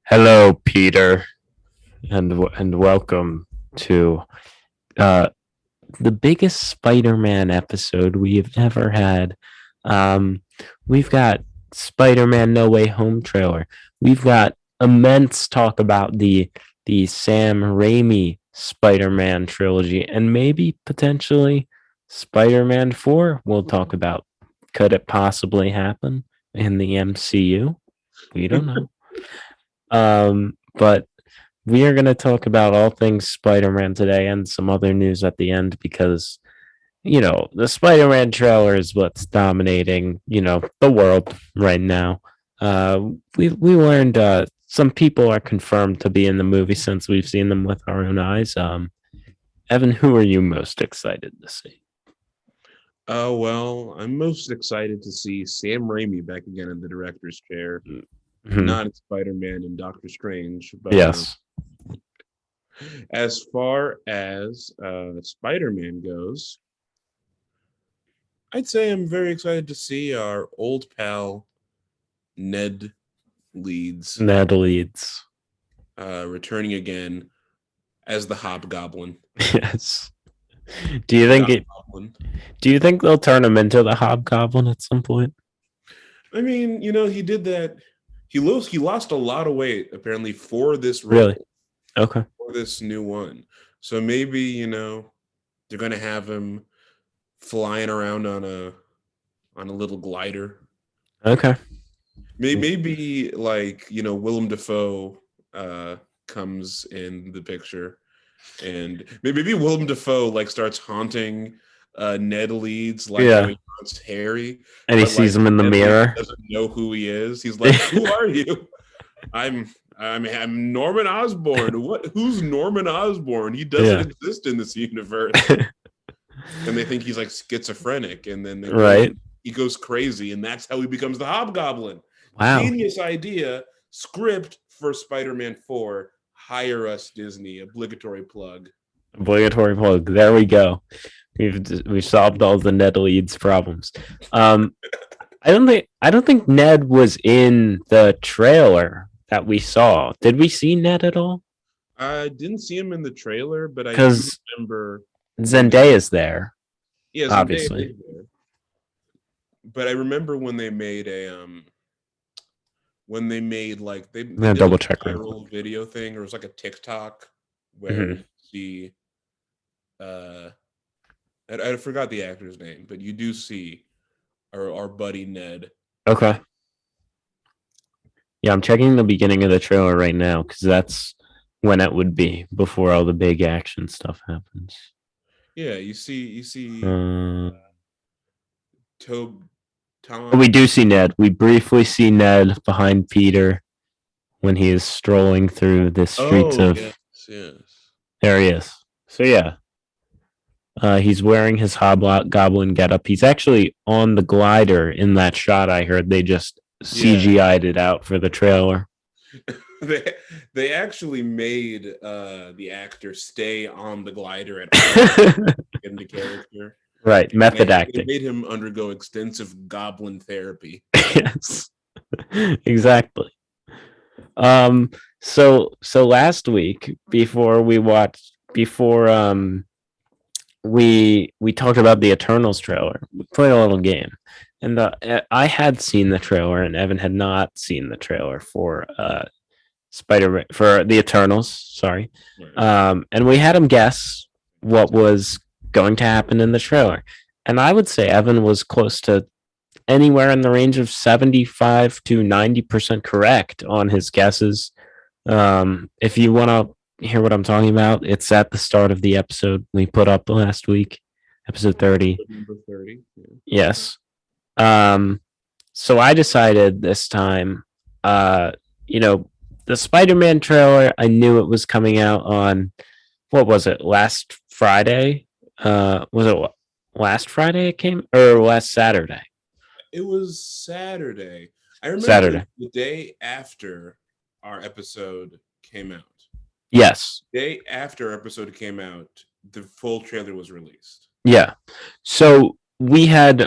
Hello, Peter, and welcome to uh, the biggest Spider-Man episode we've ever had. Um, we've got Spider-Man No Way Home trailer. We've got immense talk about the Sam Raimi Spider-Man trilogy, and maybe potentially Spider-Man 4. We'll talk about. Could it possibly happen in the MCU? We don't know. But we are going to talk about all things Spider-Man today and some other news at the end because, the Spider-Man trailer is what's dominating, the world right now. We learned some people are confirmed to be in the movie since we've seen them with our own eyes. Evan, who are you most excited to see? Well, I'm most excited to see Sam Raimi back again in the director's chair, Mhm. not Spider-Man and Doctor Strange. But Yes. as far as Spider-Man goes, I'd say I'm very excited to see our old pal Ned Leeds Ned leads. returning again as the Hobgoblin. Yes. Do you The think it? Hobgoblin. Do you think they'll turn him into the Hobgoblin at some point? I mean, he did that. He lost a lot of weight apparently for this Really? role, Okay. for this new one. So maybe they're gonna have him flying around on a little glider. Okay. Maybe like Willem Dafoe comes in the picture, and maybe Willem Dafoe like starts haunting Ned Leeds like how Yeah. he haunts Harry, And he but like sees him in the Ned Leeds mirror. doesn't know who he is. He's like, "Who are you?" I'm Norman Osborn. Who's Norman Osborn? He doesn't Yeah. exist in this universe. And they think he's like schizophrenic, and then Right. he goes crazy, and that's how he becomes the Hobgoblin. Wow. Genius idea. Script for Spider-Man 4. Hire us, Disney. Obligatory plug. Obligatory plug. There we go. We've solved all the Ned leads problems. Um, I don't think Ned was in the trailer that we saw. Did we see Ned at all? I didn't see him in the trailer, but I do Because remember when they Zendaya's there, yeah, Zendaya obviously. is there. But I remember when they made a when they made like I'm they gonna did like double a check real quick. viral video thing, or it was like a TikTok where Hmm. you see uh I forgot the actor's name, but you do see our buddy Ned. Okay. Yeah, I'm checking the beginning of the trailer right now because that's when it would be before all the big action stuff happens. Yeah, you see Uh, Tob we Tom. do see Ned. We briefly see Ned behind Peter when he is strolling through the streets Oh yes, of. yes. There he is. So yeah, he's wearing his hobgoblin getup. He's actually on the glider in that shot. I heard they just Yeah. CGI'd it out for the trailer. they they actually made the actor stay on the glider at all times to get into character. Right, And method they acting. made him undergo extensive goblin therapy. Yes, exactly. So last week before we talked about the Eternals trailer. We played a little game, and I had seen the trailer, and Evan had not seen the trailer for Spider for the Eternals. Sorry, Right. and we had him guess what was going to happen in the trailer, and I would say Evan was close to anywhere in the range of 75 to 90% correct on his guesses. If you want to hear what I'm talking about, it's at the start of the episode we put up last week, episode 30. Number 30. Yeah. Yes. Um, so I decided this time, uh, you know, the Spider-Man trailer, I knew it was coming out on, what was it, last Friday? Was it last Friday it came, or last Saturday? It was Saturday. I remember Saturday. the day after our episode came out. Yes. Day after our episode came out, the full trailer was released. Yeah. So we had,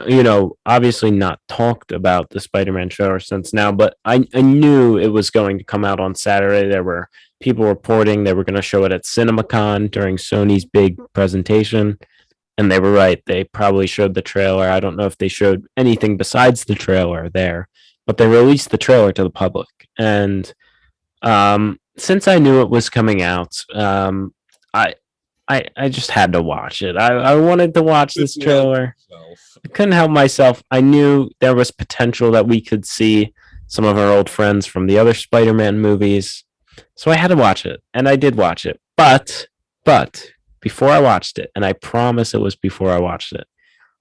obviously not talked about the Spider-Man trailer since now, but I knew it was going to come out on Saturday. There were people reporting they were going to show it at CinemaCon during Sony's big presentation, and they were right. They probably showed the trailer. I don't know if they showed anything besides the trailer there, but they released the trailer to the public. And since I knew it was coming out, I I just had to watch it. I wanted to watch this Couldn't help trailer. yourself. I couldn't help myself. I knew there was potential that we could see some of our old friends from the other Spider-Man movies. So I had to watch it, and I did watch it. But before I watched it, and I promise it was before I watched it,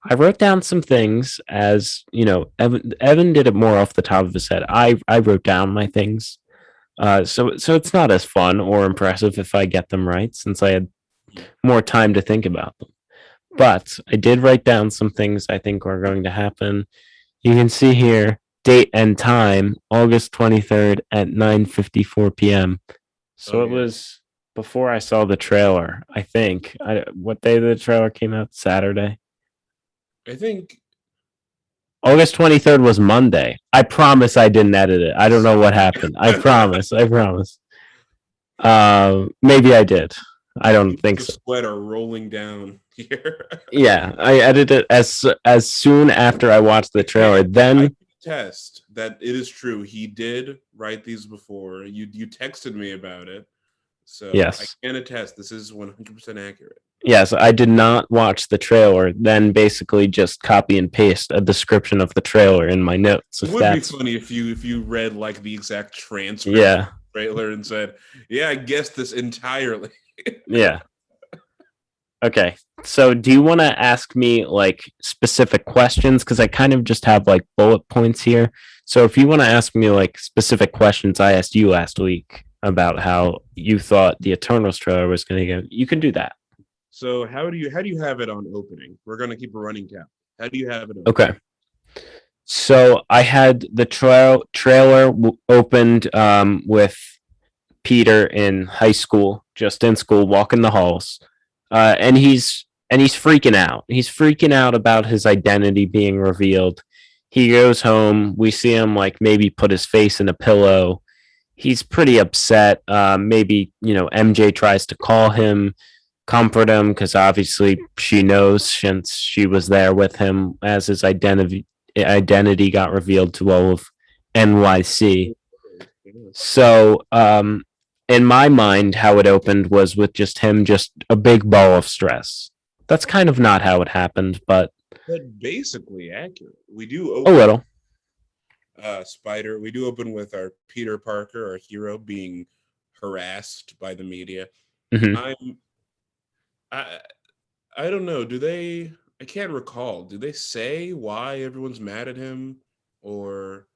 I wrote down some things as, Evan did it more off the top of his head. I wrote down my things. So it's not as fun or impressive if I get them right, since I had more time to think about them. But I did write down some things I think are going to happen. You can see here date and time, August 23rd at 9:54 p.m. So it was before I saw the trailer, I think. What day the trailer came out? Saturday. I think August 23rd was Monday. I promise I didn't edit it. I don't know what happened. I promise. I promise. Maybe I did. I don't think so. Sweat are rolling down here. Yeah, I edited it as soon after I watched the trailer. Then I test that it is true. He did write these before. You texted me about it, so yes, I can attest this is 100% accurate. yes, I did not watch the trailer. Then basically just copy and paste a description of the trailer in my notes. It would be funny if you read like the exact transcript yeah, of the trailer and said, "Yeah, I guessed this entirely." Yeah. Okay. So do you want to ask me like specific questions? Because I kind of just have like bullet points here. So if you want to ask me like specific questions I asked you last week about how you thought the Eternals trailer was going to go, you can do that. So how do you have it on opening? We're gonna keep a running count. How do you have it on? Okay. So I had the trailer opened with Peter in high school, just in school, walking the halls, and he's freaking out. He's freaking out about his identity being revealed. He goes home. We see him like maybe put his face in a pillow. He's pretty upset. Maybe MJ tries to call him, comfort him, because obviously she knows since she was there with him as his identity got revealed to all of NYC. So in my mind, how it opened was with just him, just a big ball of stress. That's kind of not how it happened, but basically accurate. We do a little. Spider. We do open with our Peter Parker, our hero, being harassed by the media. Mm-hmm. I don't know. Do they? I can't recall. Do they say why everyone's mad at him? Or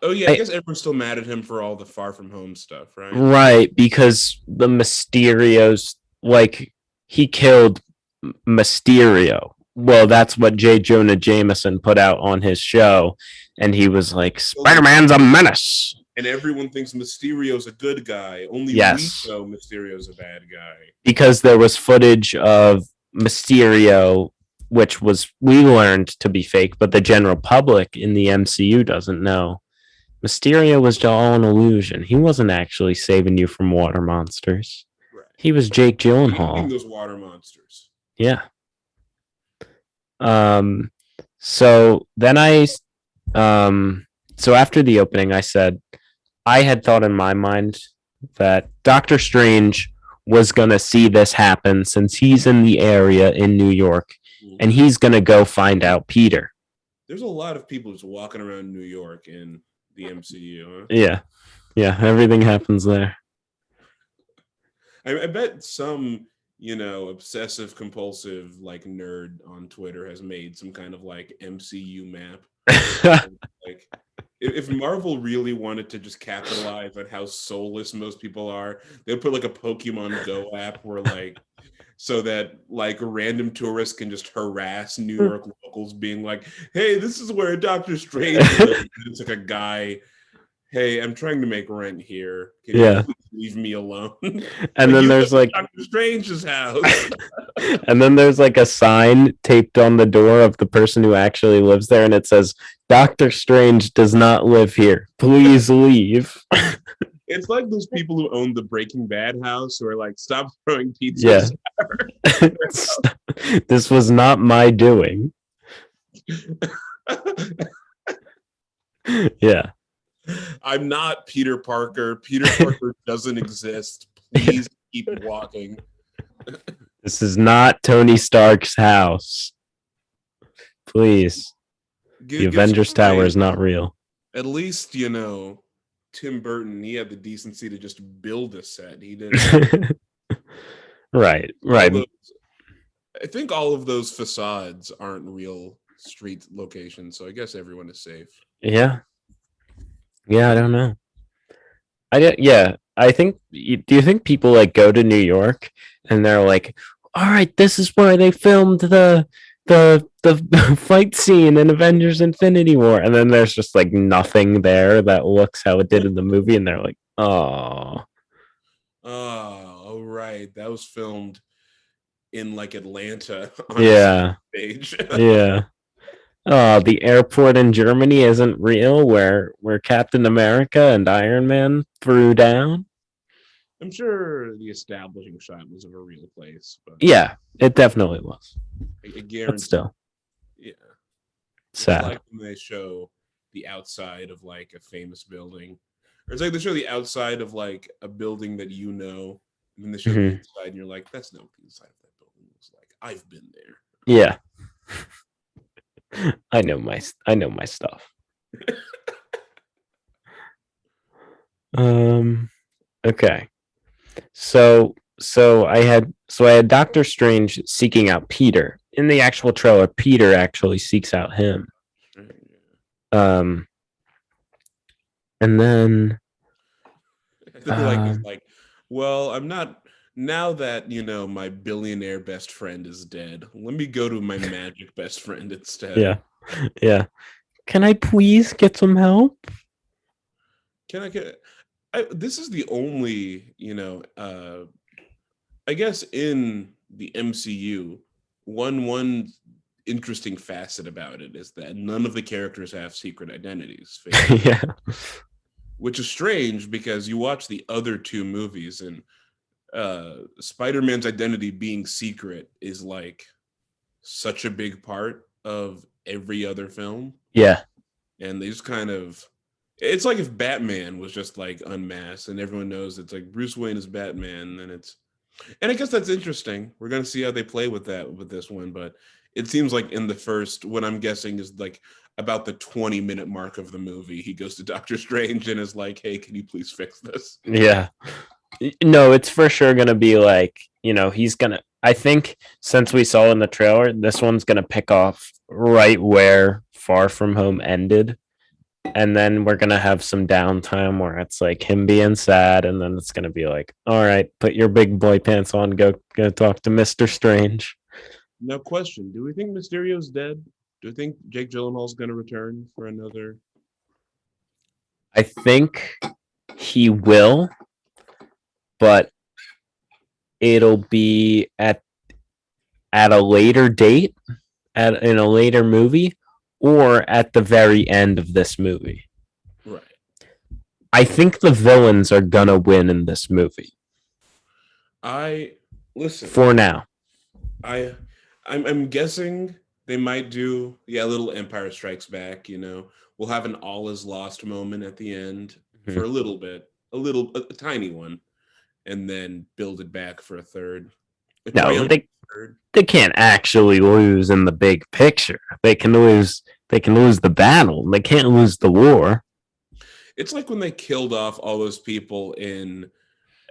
oh yeah, I guess everyone's still mad at him for all the Far From Home stuff, right? Right, because the Mysterios, like he killed Mysterio. Well, that's what J. Jonah Jameson put out on his show, and he was like, "Spider-Man's a menace." And everyone thinks Mysterio's a good guy. Only we know Mysterio's a bad guy. Because there was footage of Mysterio, which we learned to be fake, but the general public in the MCU doesn't know. Mysterio was all an illusion. He wasn't actually saving you from water monsters. Right. He was Jake Gyllenhaal. Those water monsters. Yeah. So then so after the opening, I said, I had thought in my mind that Doctor Strange was going to see this happen since he's in the area in New York, and he's going to go find out Peter. There's a lot of people just walking around New York in the MCU. Huh? Yeah, everything happens there. I bet some, obsessive compulsive like nerd on Twitter has made some kind of like MCU map. Like if Marvel really wanted to just capitalize on how soulless most people are, they'd put like a Pokemon Go app where like so that like random tourists can just harass New York locals being like, hey, this is where Doctor Strange lives. It's like a guy hey, I'm trying to make rent here. Can you Yeah. please leave me alone? And then You there's live in like Doctor Strange's house. and then there's like a sign taped on the door of the person who actually lives there, and it says, Doctor Strange does not live here. Please leave. It's like those people who own the Breaking Bad house who are like, stop throwing Yeah. pizzas. This was not my doing. Yeah. I'm not Peter Parker. Peter Parker doesn't exist. Please keep walking. This is not Tony Stark's house. Please. The Avengers Tower is not real. At least, Tim Burton, he had the decency to just build a set. He didn't. Right. I think all of those facades aren't real street locations, so I guess everyone is safe. Yeah. Yeah, I don't know. I think. Do you think people like go to New York and they're like, "All right, this is where they filmed the fight scene in Avengers: Infinity War," and then there's just like nothing there that looks how it did in the movie, and they're like, "Oh, right, that was filmed in like Atlanta on yeah, a stage." yeah." Oh, the airport in Germany isn't real, where Captain America and Iron Man threw down. I'm sure the establishing shot was of a real place, but Yeah, it definitely was. I guarantee. But still, Yeah, sad. It's like when they show the outside of like a famous building, or it's like they show the outside of like a building that and then they show the inside, and you're like, "That's not what the inside of that building looks like. I've been there." Yeah. I know my stuff. Okay. So I had Doctor Strange seeking out Peter. In the actual trailer, Peter actually seeks out him. And then I think he's like, well, I'm not now that my billionaire best friend is dead. Let me go to my magic best friend instead. Yeah. Can I please get some help? This is the only, I guess in the MCU, one interesting facet about it is that none of the characters have secret identities. Yeah. Which is strange because you watch the other two movies and Spider-Man's identity being secret is like such a big part of every other film. Yeah. And they just kind of, it's like if Batman was just like unmasked and everyone knows it's like Bruce Wayne is Batman, and I guess that's interesting. We're going to see how they play with that with this one, but it seems like in the first, what I'm guessing is like about the 20-minute mark of the movie, he goes to Doctor Strange and is like, "Hey, can you please fix this?" Yeah. No, it's for sure going to be like, he's going to, I think since we saw in the trailer, this one's going to pick off right where Far From Home ended. And then we're going to have some downtime where it's like him being sad. And then it's going to be like, all right, put your big boy pants on, go talk to Mr. Strange. Now, question, do we think Mysterio's dead? Do you think Jake Gyllenhaal's going to return for another? I think he will, but it'll be at a later date, in a later movie, or at the very end of this movie. Right. I think the villains are gonna win in this movie. Listen. For now. I'm guessing they might do a little Empire Strikes Back, We'll have an all is lost moment at the end for a little bit, a tiny one, and then build it back for a third. No, they can't actually lose in the big picture. They can lose the battle. They can't lose the war. It's like when they killed off all those people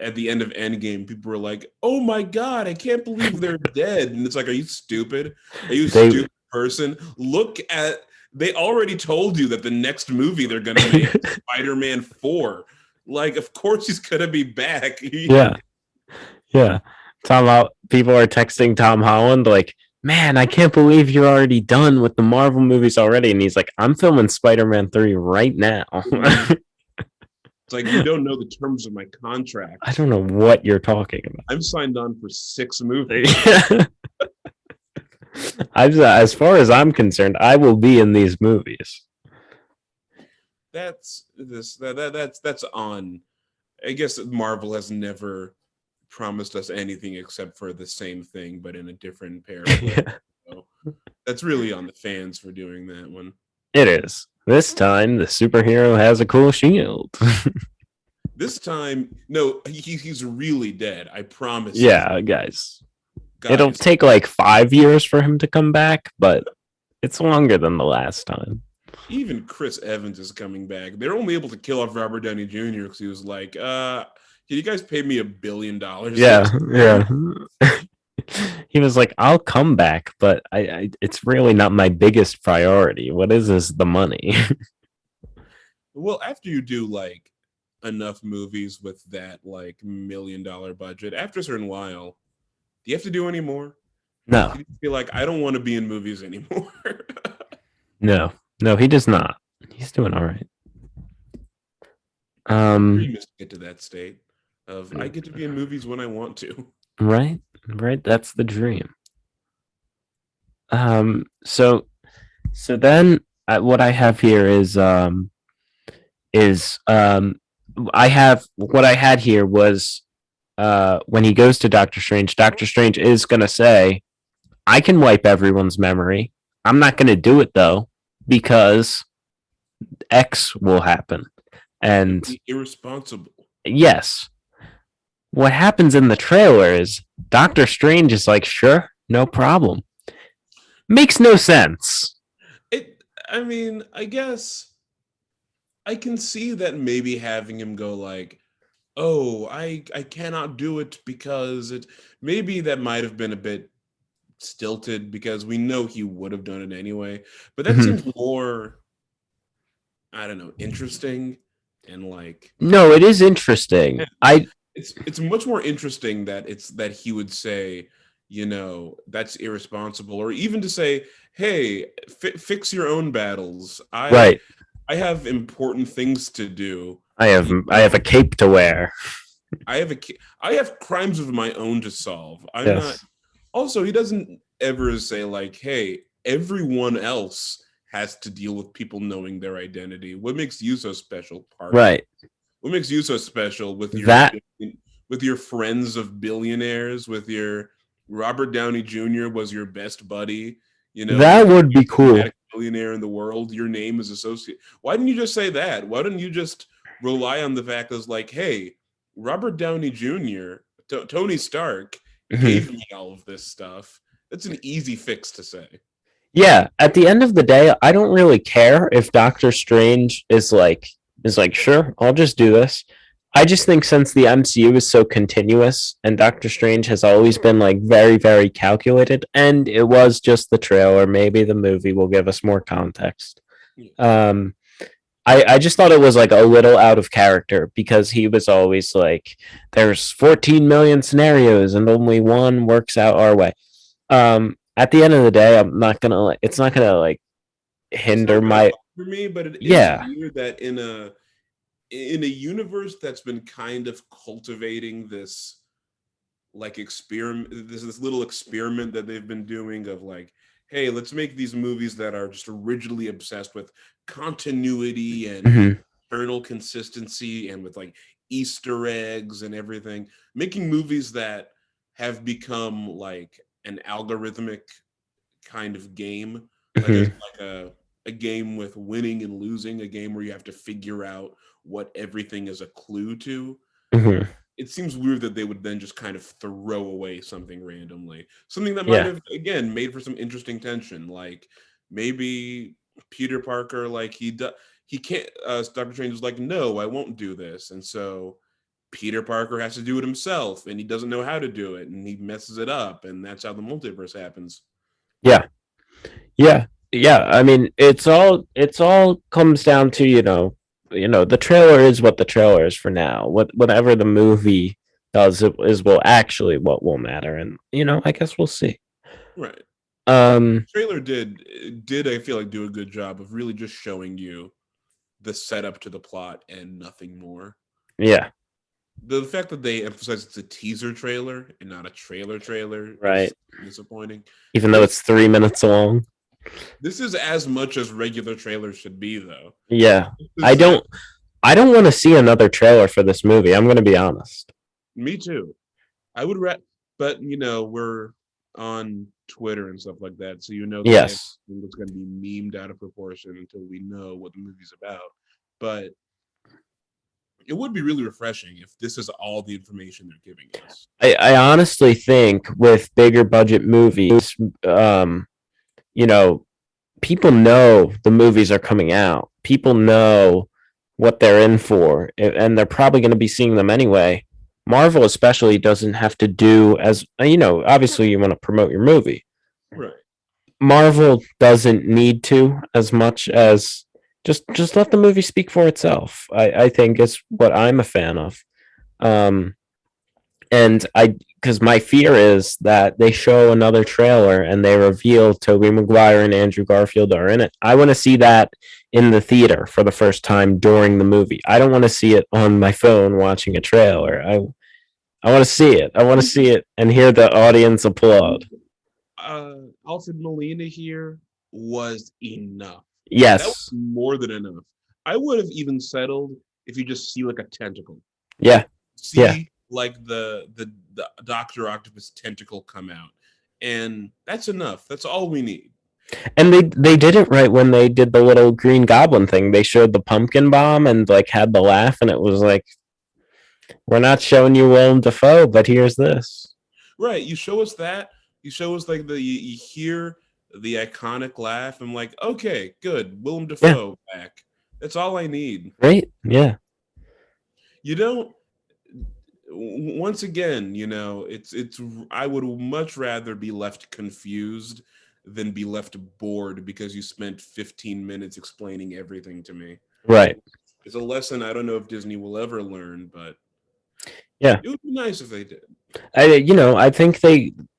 at the end of Endgame, people were like, "Oh my god, I can't believe they're dead." And it's like, are you stupid? Are you a stupid person? They already told you that the next movie they're gonna make is Spider-Man 4. Like, of course he's gonna be back. Yeah. People are texting Tom Holland like, "Man, I can't believe you're already done with the Marvel movies already." And he's like, "I'm filming Spider-Man 3 right now." It's like, you don't know the terms of my contract. I don't know what you're talking I'm signed on for 6 movies. about. As far as I'm concerned, I will be in these movies. That's on. I guess Marvel has never promised us anything except for the same thing, but in a different paragraph. Yeah, So that's really on the fans for doing that one. it is. This time, the superhero has a cool shield. This time, no, he's really dead. I promise. Yeah, guys. It'll Guys, take like 5 years for him to come back, but it's longer than the last time. even Chris Evans is coming back. They're only able to kill off Robert Downey Jr. because he was like, can you guys pay me $1 billion? Yeah, yeah. He was like, "I'll come back, but it's really not my biggest priority. What is the money?" Well, after you do like enough movies with that like $1 million budget, after a certain while, do you have to do any more? No, You feel like I don't want to be in movies anymore. no, no. He does not. He's doing all right. Dream is to get to that state of I get to be in movies when I want to. Right, right. That's the dream. So then what I have here is I have what I had here was when he goes to Doctor Strange. Doctor Strange is gonna say, "I can wipe everyone's memory. I'm not gonna do it though because X will happen." And Irresponsible. yes, what happens in the trailer is Doctor Strange is like, "Sure, no problem." Makes no sense. I mean, I guess I can see that maybe having him go like, "Oh, I cannot do it because it." Maybe that might have been a bit stilted because we know he would have done it anyway. But that Mhm. seems more, I don't know, interesting and like No, it is interesting. it's much more interesting that it's that he would say, that's irresponsible, or even to say, "Hey, fix your own battles. I Right. I have important things to do. I have a cape to wear. I have I have crimes of my own to solve. I'm not." Yes. Also, he doesn't ever say like, "Hey, everyone else has to deal with people knowing their identity. What makes you so special, Parker? Right. What makes you so special with That your friends of billionaires, with your Robert Downey Jr. was your best buddy, that would be cool. billionaire in the world. Your name is associated. Why didn't you just say that? Why didn't you just rely on the fact that it's like, hey, Robert Downey Jr., Tony Stark Mhm. gave me all of this stuff. That's an easy fix to say. Yeah, at the end of the day, I don't really care if Doctor Strange is like, sure, I'll just do this. I just think since the MCU is so continuous and Doctor Strange has always been like very, very calculated, and it was just the trailer, maybe the movie will give us more context. Yeah. I just thought it was like a little out of character because he was always like, there's 14 million scenarios and only one works out our way. At the end of the day, I'm not gonna like it's not gonna like It's not hinder gonna my bother me, but it is yeah. weird that in a universe that's been kind of cultivating this like experiment, this little experiment that they've been doing of like, hey, let's make these movies that are just originally obsessed with continuity and Mhm. eternal consistency and with like Easter eggs and everything, making movies that have become like an algorithmic kind of game, like Mhm. a game with winning and losing, a game where you have to figure out what everything is a clue to. Mhm. It seems weird that they would then just kind of throw away something randomly, something that might Yeah. have again made for some interesting tension, like maybe Peter Parker, like he can't. Doctor Strange is like, no, I won't do this, and so Peter Parker has to do it himself, and he doesn't know how to do it, and he messes it up, and that's how the multiverse happens. Yeah. Yeah. Yeah. I mean, it's all comes down to, the trailer is what the trailer is for now. Whatever the movie does is will actually what will matter. And, I guess we'll see. Right. Um, Trailer did I feel like do a good job of really just showing you the setup to the plot and nothing more. Yeah. The fact that they emphasize it's a teaser trailer and not a trailer Right. is disappointing. Even though it's 3 minutes long. This is as much as regular trailers should be, though. Yeah. This is I don't want to see another trailer for this movie. I'm going to be honest. me too. I would, but we're on Twitter and stuff like that, so Yes. it's going to be memed out of proportion until we know what the movie's about. But it would be really refreshing if this is all the information they're giving us. I honestly think with bigger budget movies, people know the movies are coming out. People know what they're in for, and they're probably going to be seeing them anyway. Marvel especially doesn't have to do as obviously you want to promote your movie. Right. Marvel doesn't need to as much as just let the movie speak for itself. I think is what I'm a fan of. And because my fear is that they show another trailer and they reveal Tobey Maguire and Andrew Garfield are in it. I want to see that in the theater for the first time during the movie. I don't want to see it on my phone watching a trailer. I want to see it. I want to see it and hear the audience applaud. Alfred Molina here was enough. Yes. That was more than enough. I would have even settled if you just see like a tentacle. Yeah. See like the Dr. Octopus tentacle come out. And that's enough. That's all we need. And they did it right when they did the little Green Goblin thing. They showed the pumpkin bomb and like had the laugh, and it was like, we're not showing you Willem Dafoe, but here's this. Right. You show us that. You show us like you hear the iconic laugh. I'm like, okay, good. Willem Dafoe back. That's all I need. Right? Yeah. You don't. Once again, it's. I would much rather be left confused than be left bored because you spent 15 minutes explaining everything to me. Right. It's a lesson I don't know if Disney will ever learn, but yeah, it would be nice if they did. I think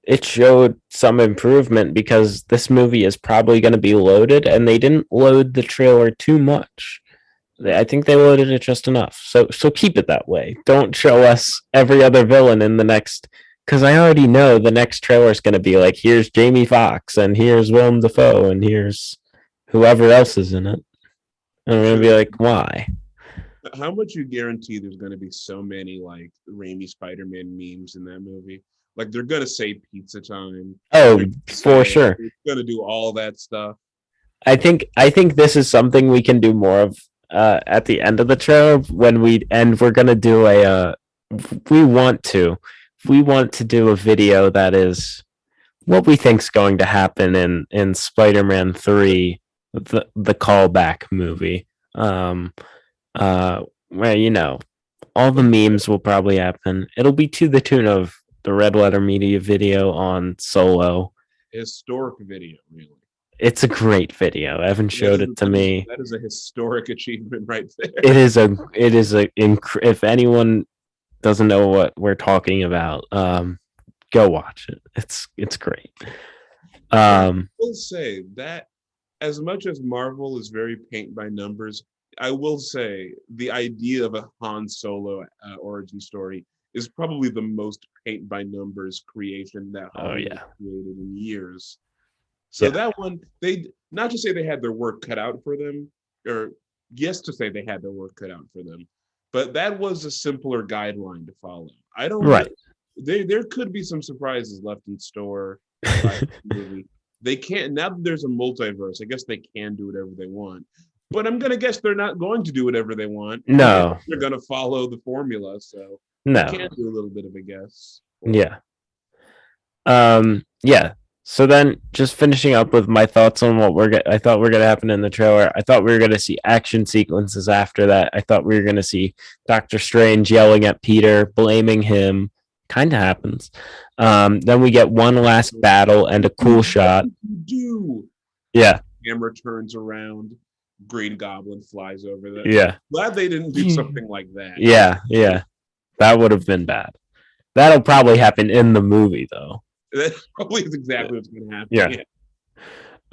it showed some improvement because this movie is probably going to be loaded, and they didn't load the trailer too much. I think they loaded it just enough. So keep it that way. Don't show us every other villain in the next, because I already know the next trailer is going to be like, here's Jamie Foxx, and here's Willem Dafoe, and here's whoever else is in it. And I'm going to be like, why? How much you guarantee there's going to be so many like Raimi Spider-Man memes in that movie? Like they're going to say pizza time. Oh, for sure. They're going to do all that stuff. I think this is something we can do more of at the end of the trailer when we end. We're going to do we want to do a video that is what we think's going to happen in Spider-Man 3, the callback movie. Where all the memes will probably happen. It'll be to the tune of the Red Letter Media video on Solo. Historic video, really. It's a great video. Evan showed it to me. That is a historic achievement right there. It is if anyone doesn't know what we're talking about, go watch it. It's great. I will say that as much as Marvel is very paint by numbers, I will say the idea of a Han Solo origin story is probably the most paint by numbers creation that Hollywood created in years. So that one, they not to say they had their work cut out for them, or yes to say they had their work cut out for them, but that was a simpler guideline to follow. I don't. Right. There could be some surprises left in store. Movie. They can't now that there's a multiverse. I guess they can do whatever they want. But I'm gonna guess they're not going to do whatever they want. No, they're gonna follow the formula. So no, you can't do a little bit of a guess. Yeah. Yeah. So then, just finishing up with my thoughts on what I thought were gonna happen in the trailer. I thought we were gonna see action sequences after that. I thought we were gonna see Doctor Strange yelling at Peter, blaming him. Kind of happens. Then we get one last battle and a cool shot. Yeah. Camera turns around. Green Goblin flies over there. Yeah. Glad they didn't do something like that. Yeah. That would have been bad. That'll probably happen in the movie, though. That probably is exactly what's going to happen.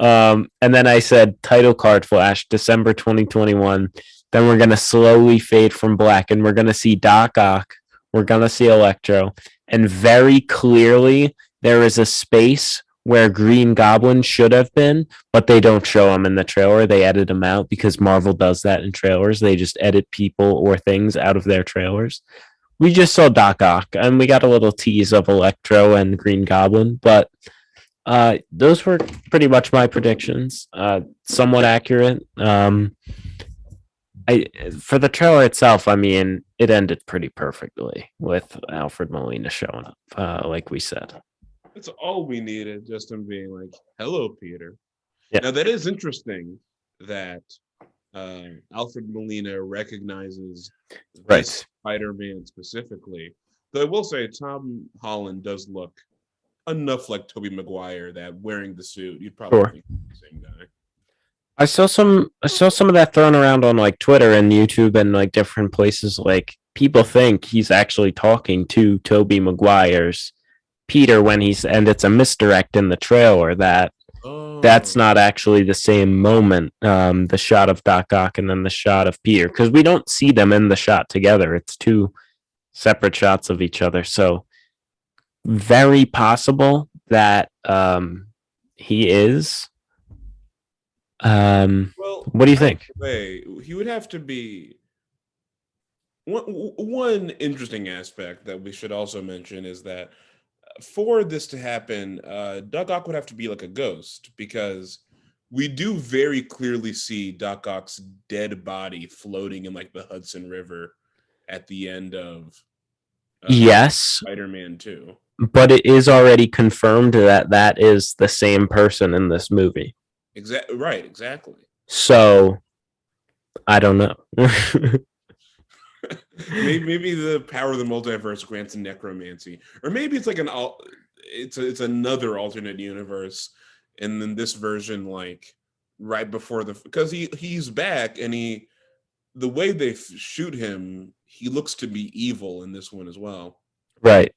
Yeah. And then I said title card flash, December 2021. Then we're going to slowly fade from black, and we're going to see Doc Ock. We're going to see Electro. And very clearly, there is a space where Green Goblin should have been, but they don't show him in the trailer. They edit him out because Marvel does that in trailers. They just edit people or things out of their trailers. We just saw Doc Ock, and we got a little tease of Electro and Green Goblin, but those were pretty much my predictions. Somewhat accurate. For the trailer itself, I mean, it ended pretty perfectly with Alfred Molina showing up, like we said. That's all we needed, just him being like, "Hello, Peter." Yeah. Now that is interesting that Alfred Molina recognizes this Spider-Man specifically. Though I will say Tom Holland does look enough like Tobey Maguire that wearing the suit, you'd probably think he's the same guy. I saw some of that thrown around on like Twitter and YouTube and like different places. Like people think he's actually talking to Tobey Maguire's Peter when and it's a misdirect in the trailer that that's not actually the same moment. The shot of Doc Ock and then the shot of Peter, because we don't see them in the shot together. It's two separate shots of each other. So very possible that he is. Well, what do you think? He would have to be. One interesting aspect that we should also mention is that for this to happen, Doc Ock would have to be like a ghost, because we do very clearly see Doc Ock's dead body floating in like the Hudson River at the end of yes, Spider-Man 2. But it is already confirmed that that is the same person in this movie. Exactly. So I don't know. maybe the power of the multiverse grants necromancy, or maybe it's like it's another alternate universe, and then this version, like right before because he's back, and the way they shoot him, he looks to be evil in this one as well. Right.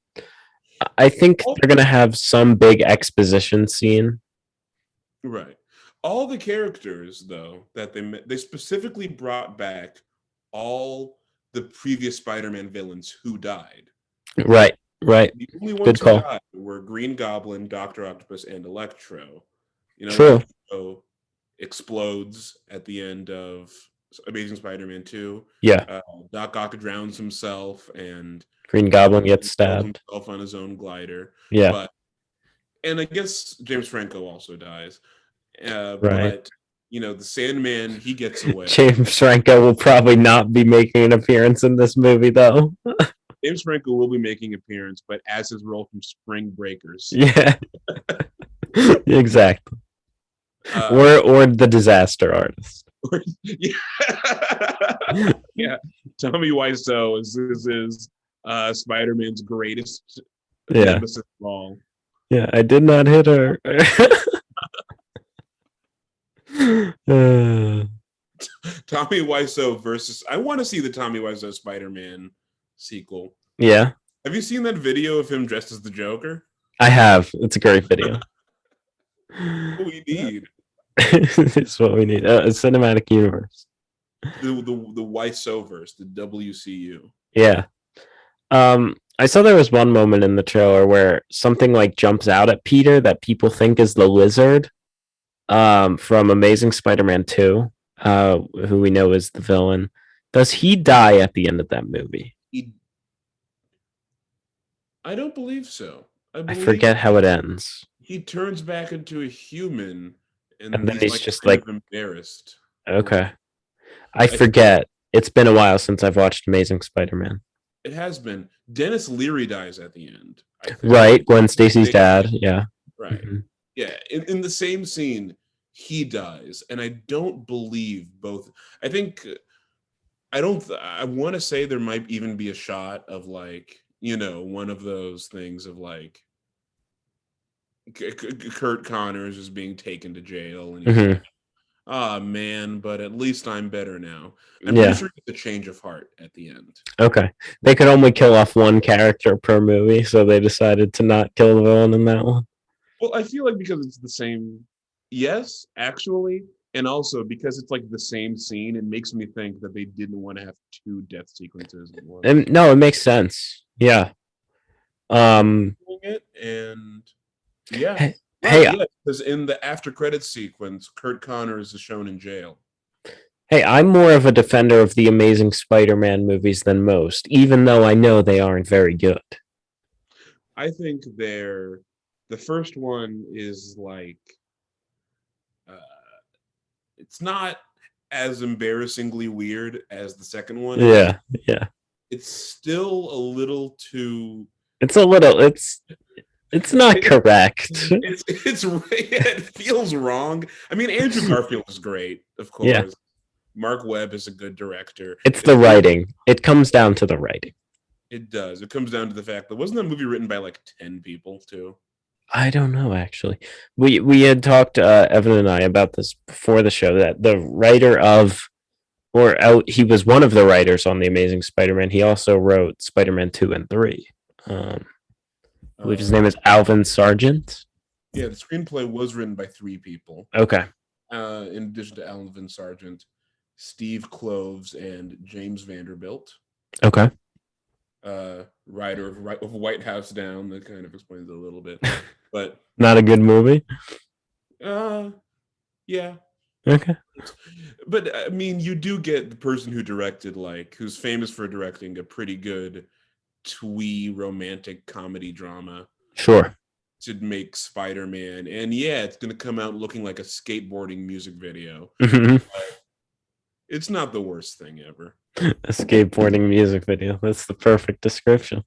I think they're gonna have some big exposition scene. Right. All the characters, though, that they specifically brought back all the previous Spider-Man villains who died. Right. The only ones who died were Green Goblin, Dr. Octopus, and Electro. True. Electro explodes at the end of Amazing Spider-Man 2. Yeah. Doc Ock drowns himself, and Green Goblin gets stabbed himself on his own glider. Yeah. And I guess James Franco also dies. Right. But the Sandman, he gets away. James Franco will probably not be making an appearance in this movie, though. James Franco will be making an appearance, but as his role from Spring Breakers. Yeah. Exactly. Or the disaster artist. Yeah. Tommy Wiseau is Spider-Man's greatest nemesis of all. Yeah, I did not hit her. Tommy Wiseau versus. I want to see the Tommy Wiseau Spider-Man sequel. Yeah. Have you seen that video of him dressed as the Joker? I have. It's a great video. What we need. It's what we need. A cinematic universe. The Wiseauverse, the WCU. Yeah. I saw there was one moment in the trailer where something like jumps out at Peter that people think is the Lizard from Amazing Spider-Man 2, who we know is the villain. Does he die at the end of that movie? I don't believe so. I forget how it ends. He turns back into a human, and then he's just like embarrassed. Okay. I forget. It's been a while since I've watched Amazing Spider-Man. It has been. Dennis Leary dies at the end. Right, Gwen Stacy's dad. Yeah. Right. Mm-hmm. Yeah. In the same scene, he dies, and I don't believe both. I think I want to say there might even be a shot of like one of those things of like Kurt Connors is being taken to jail, and he's like, "Ah, man, but at least I'm better now." I'm pretty sure it's a change of heart at the end. Okay. They could only kill off one character per movie, so they decided to not kill the villain in that one. Well, I feel like because it's the same. Yes, actually, And also because it's like the same scene, it makes me think that they didn't want to have two death sequences in one. And no, it makes sense. Yeah. Doing it, and yeah, Hey, right, hey, yeah, because in the after credits sequence, Kurt Connors is shown in jail. hey, I'm more of a defender of the Amazing Spider-Man movies than most, even though I know they aren't very good. I think the first one is like uh, it's not as embarrassingly weird as the second one is. Yeah, yeah. It's still a little too. It's a little. It's not correct. It feels wrong. I mean, Andrew Garfield is great, of Yeah, course. Mark Webb is a good director. it's the writing. It comes down to the writing. It does. It comes down to the fact that wasn't that movie written by like 10 people too? I don't know actually. We had talked Evan and I about this before the show that the writer of or out he was one of the writers on the Amazing Spider-Man. He also wrote Spider-Man 2 and 3. I believe his name is Alvin Sargent. Yeah, the screenplay was written by 3 people. Okay. In addition to Alvin Sargent, Steve Kloves, and James Vanderbilt. Okay. Writer of White House Down. That kind of explains it a little bit, but not a good movie. Yeah. Okay. But I mean, you do get the person who directed, like, who's famous for directing a pretty good twee romantic comedy drama. Sure. To make Spider-Man, and yeah, it's gonna come out looking like a skateboarding music video. Mm-hmm. It's not the worst thing ever. A skateboarding music video. That's the perfect description.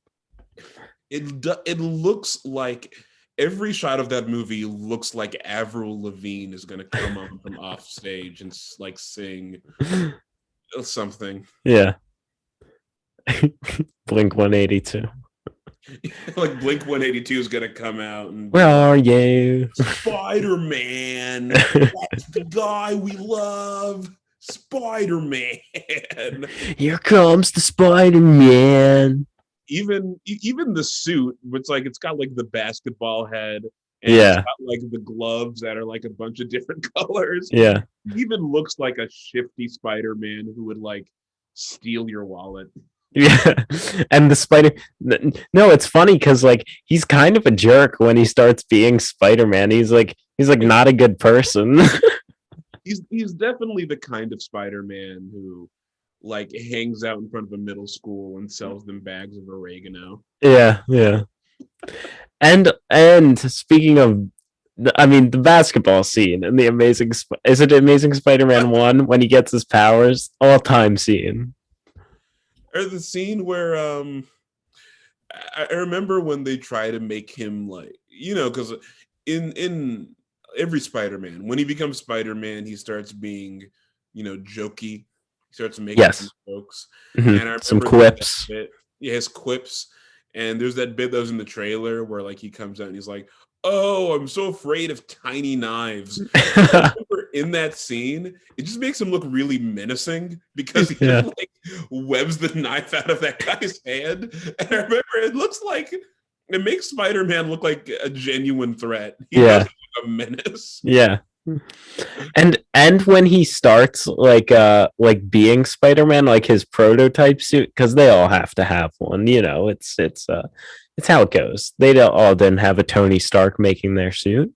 It looks like every shot of that movie looks like Avril Lavigne is gonna come on from off stage and like sing something. Yeah. Blink 182. Like Blink 182 is gonna come out and where are you? Spider-Man. That's the guy we love. Spider-Man. Here comes the Spider-Man. Even the suit, it's got like the basketball head, and yeah, it's got like the gloves that are like a bunch of different colors. Yeah, it even looks like a shifty Spider-Man who would like steal your wallet. Yeah, and the spider. No, it's funny because like he's kind of a jerk when he starts being Spider-Man. He's like not a good person. he's definitely the kind of Spider-Man who like hangs out in front of a middle school and sells them bags of oregano. Yeah, yeah. And speaking of, I mean, the basketball scene and the is it Amazing Spider-Man 1 when he gets his powers? All-time scene. Or the scene where I remember when they try to make him like, because in every Spider-Man, when he becomes Spider-Man, he starts being, jokey. He starts making some jokes. Mm-hmm. And I remember some quips. Yeah, his quips. And there's that bit that was in the trailer where like he comes out and he's like, "Oh, I'm so afraid of tiny knives." In that scene, it just makes him look really menacing because he just like webs the knife out of that guy's hand. And I remember it makes Spider-Man look like a genuine threat. He doesn't look a menace. Yeah. And when he starts like being Spider-Man, like his prototype suit, because they all have to have one, it's how it goes. They all didn't have a Tony Stark making their suit.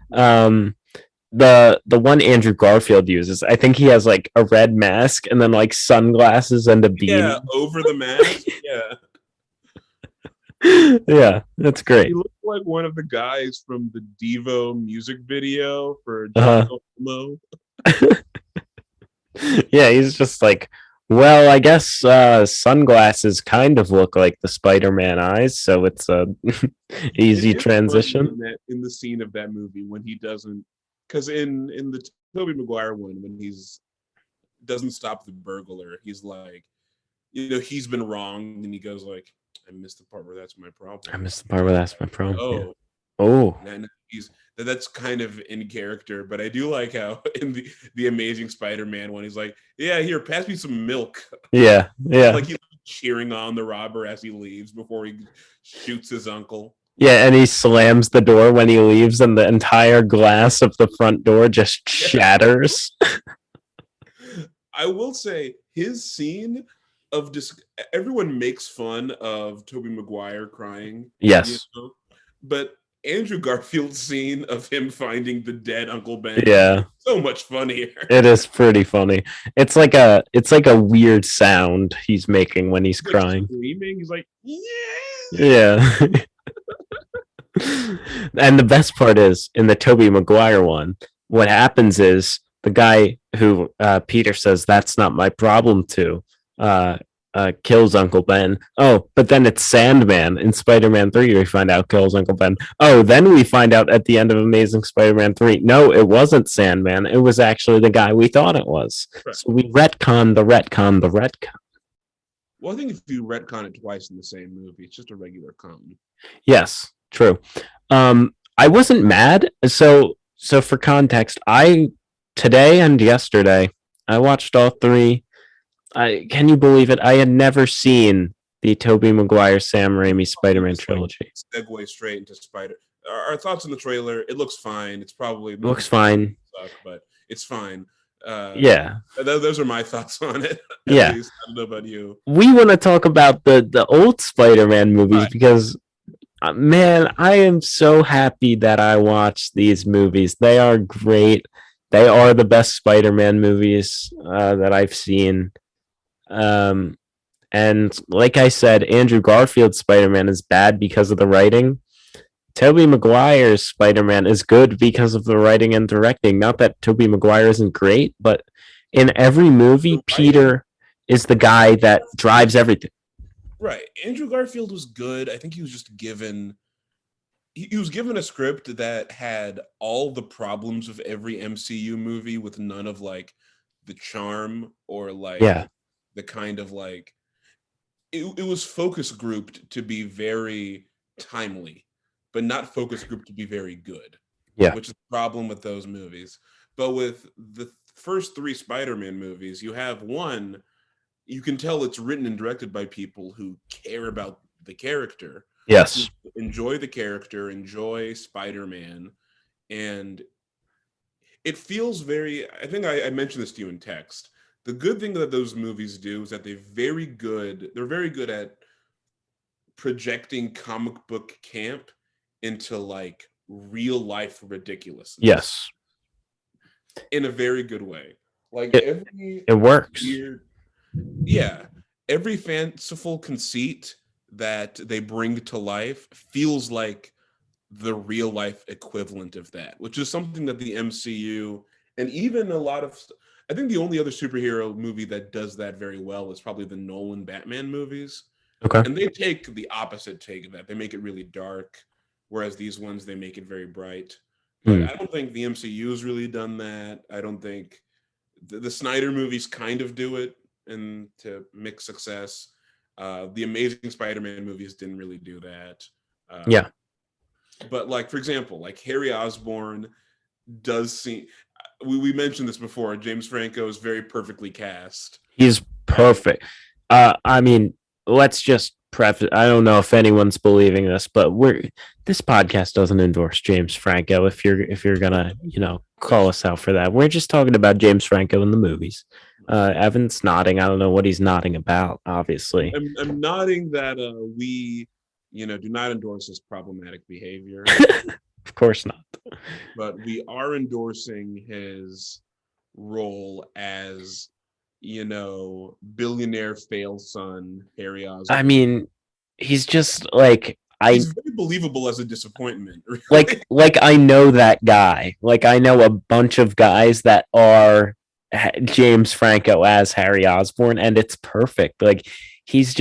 The one Andrew Garfield uses, I think he has like a red mask and then like sunglasses and a beanie. Yeah, over the mask. Yeah. Yeah, that's great. He looks like one of the guys from the Devo music video for Homo. Yeah, he's just like, well, I guess sunglasses kind of look like the Spider-Man eyes, so it's a easy transition. In the scene of that movie when he doesn't, because in the Tobey Maguire one, when he's doesn't stop the burglar, he's like, he's been wrong, and he goes like, I missed the part where that's my problem. Oh, and that's kind of in character, but I do like how in the Amazing Spider-Man one, he's like, yeah, here, pass me some milk. Yeah. Like he's cheering on the robber as he leaves before he shoots his uncle. Yeah, and he slams the door when he leaves, and the entire glass of the front door just Yeah. shatters. I will say his scene of just everyone makes fun of Tobey Maguire crying, you Yes. know, but Andrew Garfield's scene of him finding the dead Uncle Ben Yeah. so much funnier. It is pretty funny. It's like a weird sound he's making when he's He's like crying. screaming. He's like, yeah. Yeah. And the best part is in the Tobey Maguire one, what happens is the guy who Peter says that's not my problem to uh, kills Uncle Ben. Oh, but then it's Sandman in Spider-Man 3 we find out kills Uncle Ben. Oh, then we find out at the end of Amazing Spider-Man 3, no, it wasn't Sandman. It was actually the guy we thought it was. Right. So we retcon the retcon the retcon. Well, I think if you retcon it twice in the same movie, it's just a regular con. Yes, true. I wasn't mad. So for context, I today and yesterday I watched all three. Can you believe it? I had never seen the Tobey Maguire Sam Raimi Spider-Man trilogy. Segue straight into Spider. Our thoughts on the trailer. It looks fine. It's probably It looks fine. suck, but it's fine. Yeah. Those are my thoughts on it. Yeah. Least. I don't know about you. We want to talk about the old Spider-Man movies Right. because man, I am so happy that I watched these movies. They are great. They are the best Spider-Man movies that I've seen. And like I said, Andrew Garfield's Spider-Man is bad because of the writing. Tobey Maguire's Spider-Man is good because of the writing and directing. Not that Tobey Maguire isn't great, but in every movie, Peter is the guy that drives everything. Right. Andrew Garfield was good. I think he was just given he was given a script that had all the problems of every MCU movie with none of like the charm or like the kind of like it was focus grouped to be very timely, but not focus grouped to be very good. Yeah. Which is the problem with those movies. But with the first three Spider-Man movies, you have one, you can tell it's written and directed by people who care about the character. Yes. Enjoy the character, enjoy Spider-Man, and it feels very, I think I mentioned this to you in text. The good thing that those movies do is that they're very good at projecting comic book camp into like real life ridiculousness. Yes. In a very good way. Like it works. Every fanciful conceit that they bring to life feels like the real life equivalent of that, which is something that the MCU and even a lot of, I think the only other superhero movie that does that very well is probably the Nolan Batman movies. Okay. And they take the opposite take of that. They make it really dark, whereas these ones, they make it very bright. But I don't think the MCU has really done that. I don't think the Snyder movies kind of do it and to mixed success. The Amazing Spider-Man movies didn't really do that. But like, for example, like Harry Osborn does seem, we mentioned this before, James Franco is very perfectly cast. He's perfect. I mean, let's just preface, I don't know if anyone's believing this, but this podcast doesn't endorse James Franco if you're gonna, call us out for that. We're just talking about James Franco in the movies. Evan's nodding. I don't know what he's nodding about, obviously. I'm nodding that we do not endorse this problematic behavior. Of course not. But we are endorsing his role as, billionaire fail son, Harry Osborn. I mean, he's just like, he's very believable as a disappointment. Really. Like I know that guy. Like I know a bunch of guys that are James Franco as Harry Osborn, and it's perfect. Like he's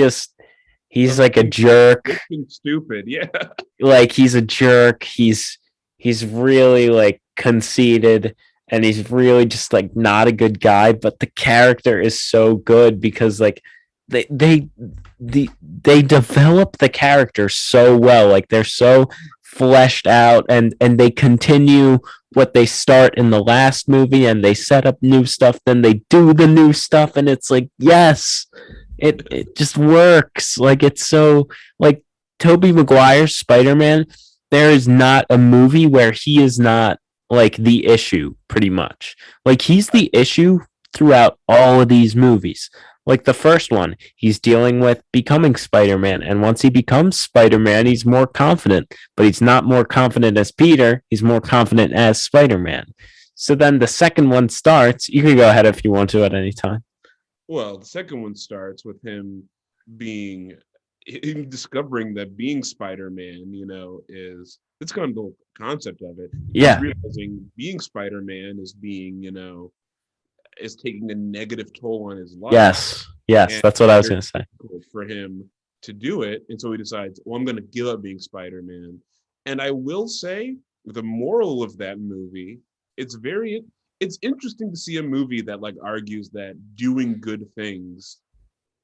like a jerk. Stupid, yeah. Like he's a jerk. He's really like conceited, and he's really just like not a good guy. But the character is so good because like they develop the character so well. Like they're so fleshed out, and they continue what they start in the last movie, and they set up new stuff, then they do the new stuff, and it's like, yes, it just works. Like it's so like Tobey Maguire's Spider-Man, there is not a movie where he is not like the issue, pretty much. Like he's the issue throughout all of these movies. Like the first one, he's dealing with becoming Spider-Man, and once he becomes Spider-Man, he's more confident. But he's not more confident as Peter; he's more confident as Spider-Man. So then the second one starts. You can go ahead if you want to at any time. Well, the second one starts with being him discovering that being Spider-Man, is it's kind of the concept of it. He's Yeah. realizing being Spider-Man is is taking a negative toll on his life, Yes. Yes. and That's what I it's was very gonna say. difficult for him to do it. And so he decides, well, I'm going to give up being Spider-Man. And I will say, the moral of that movie, it's interesting to see a movie that like argues that doing good things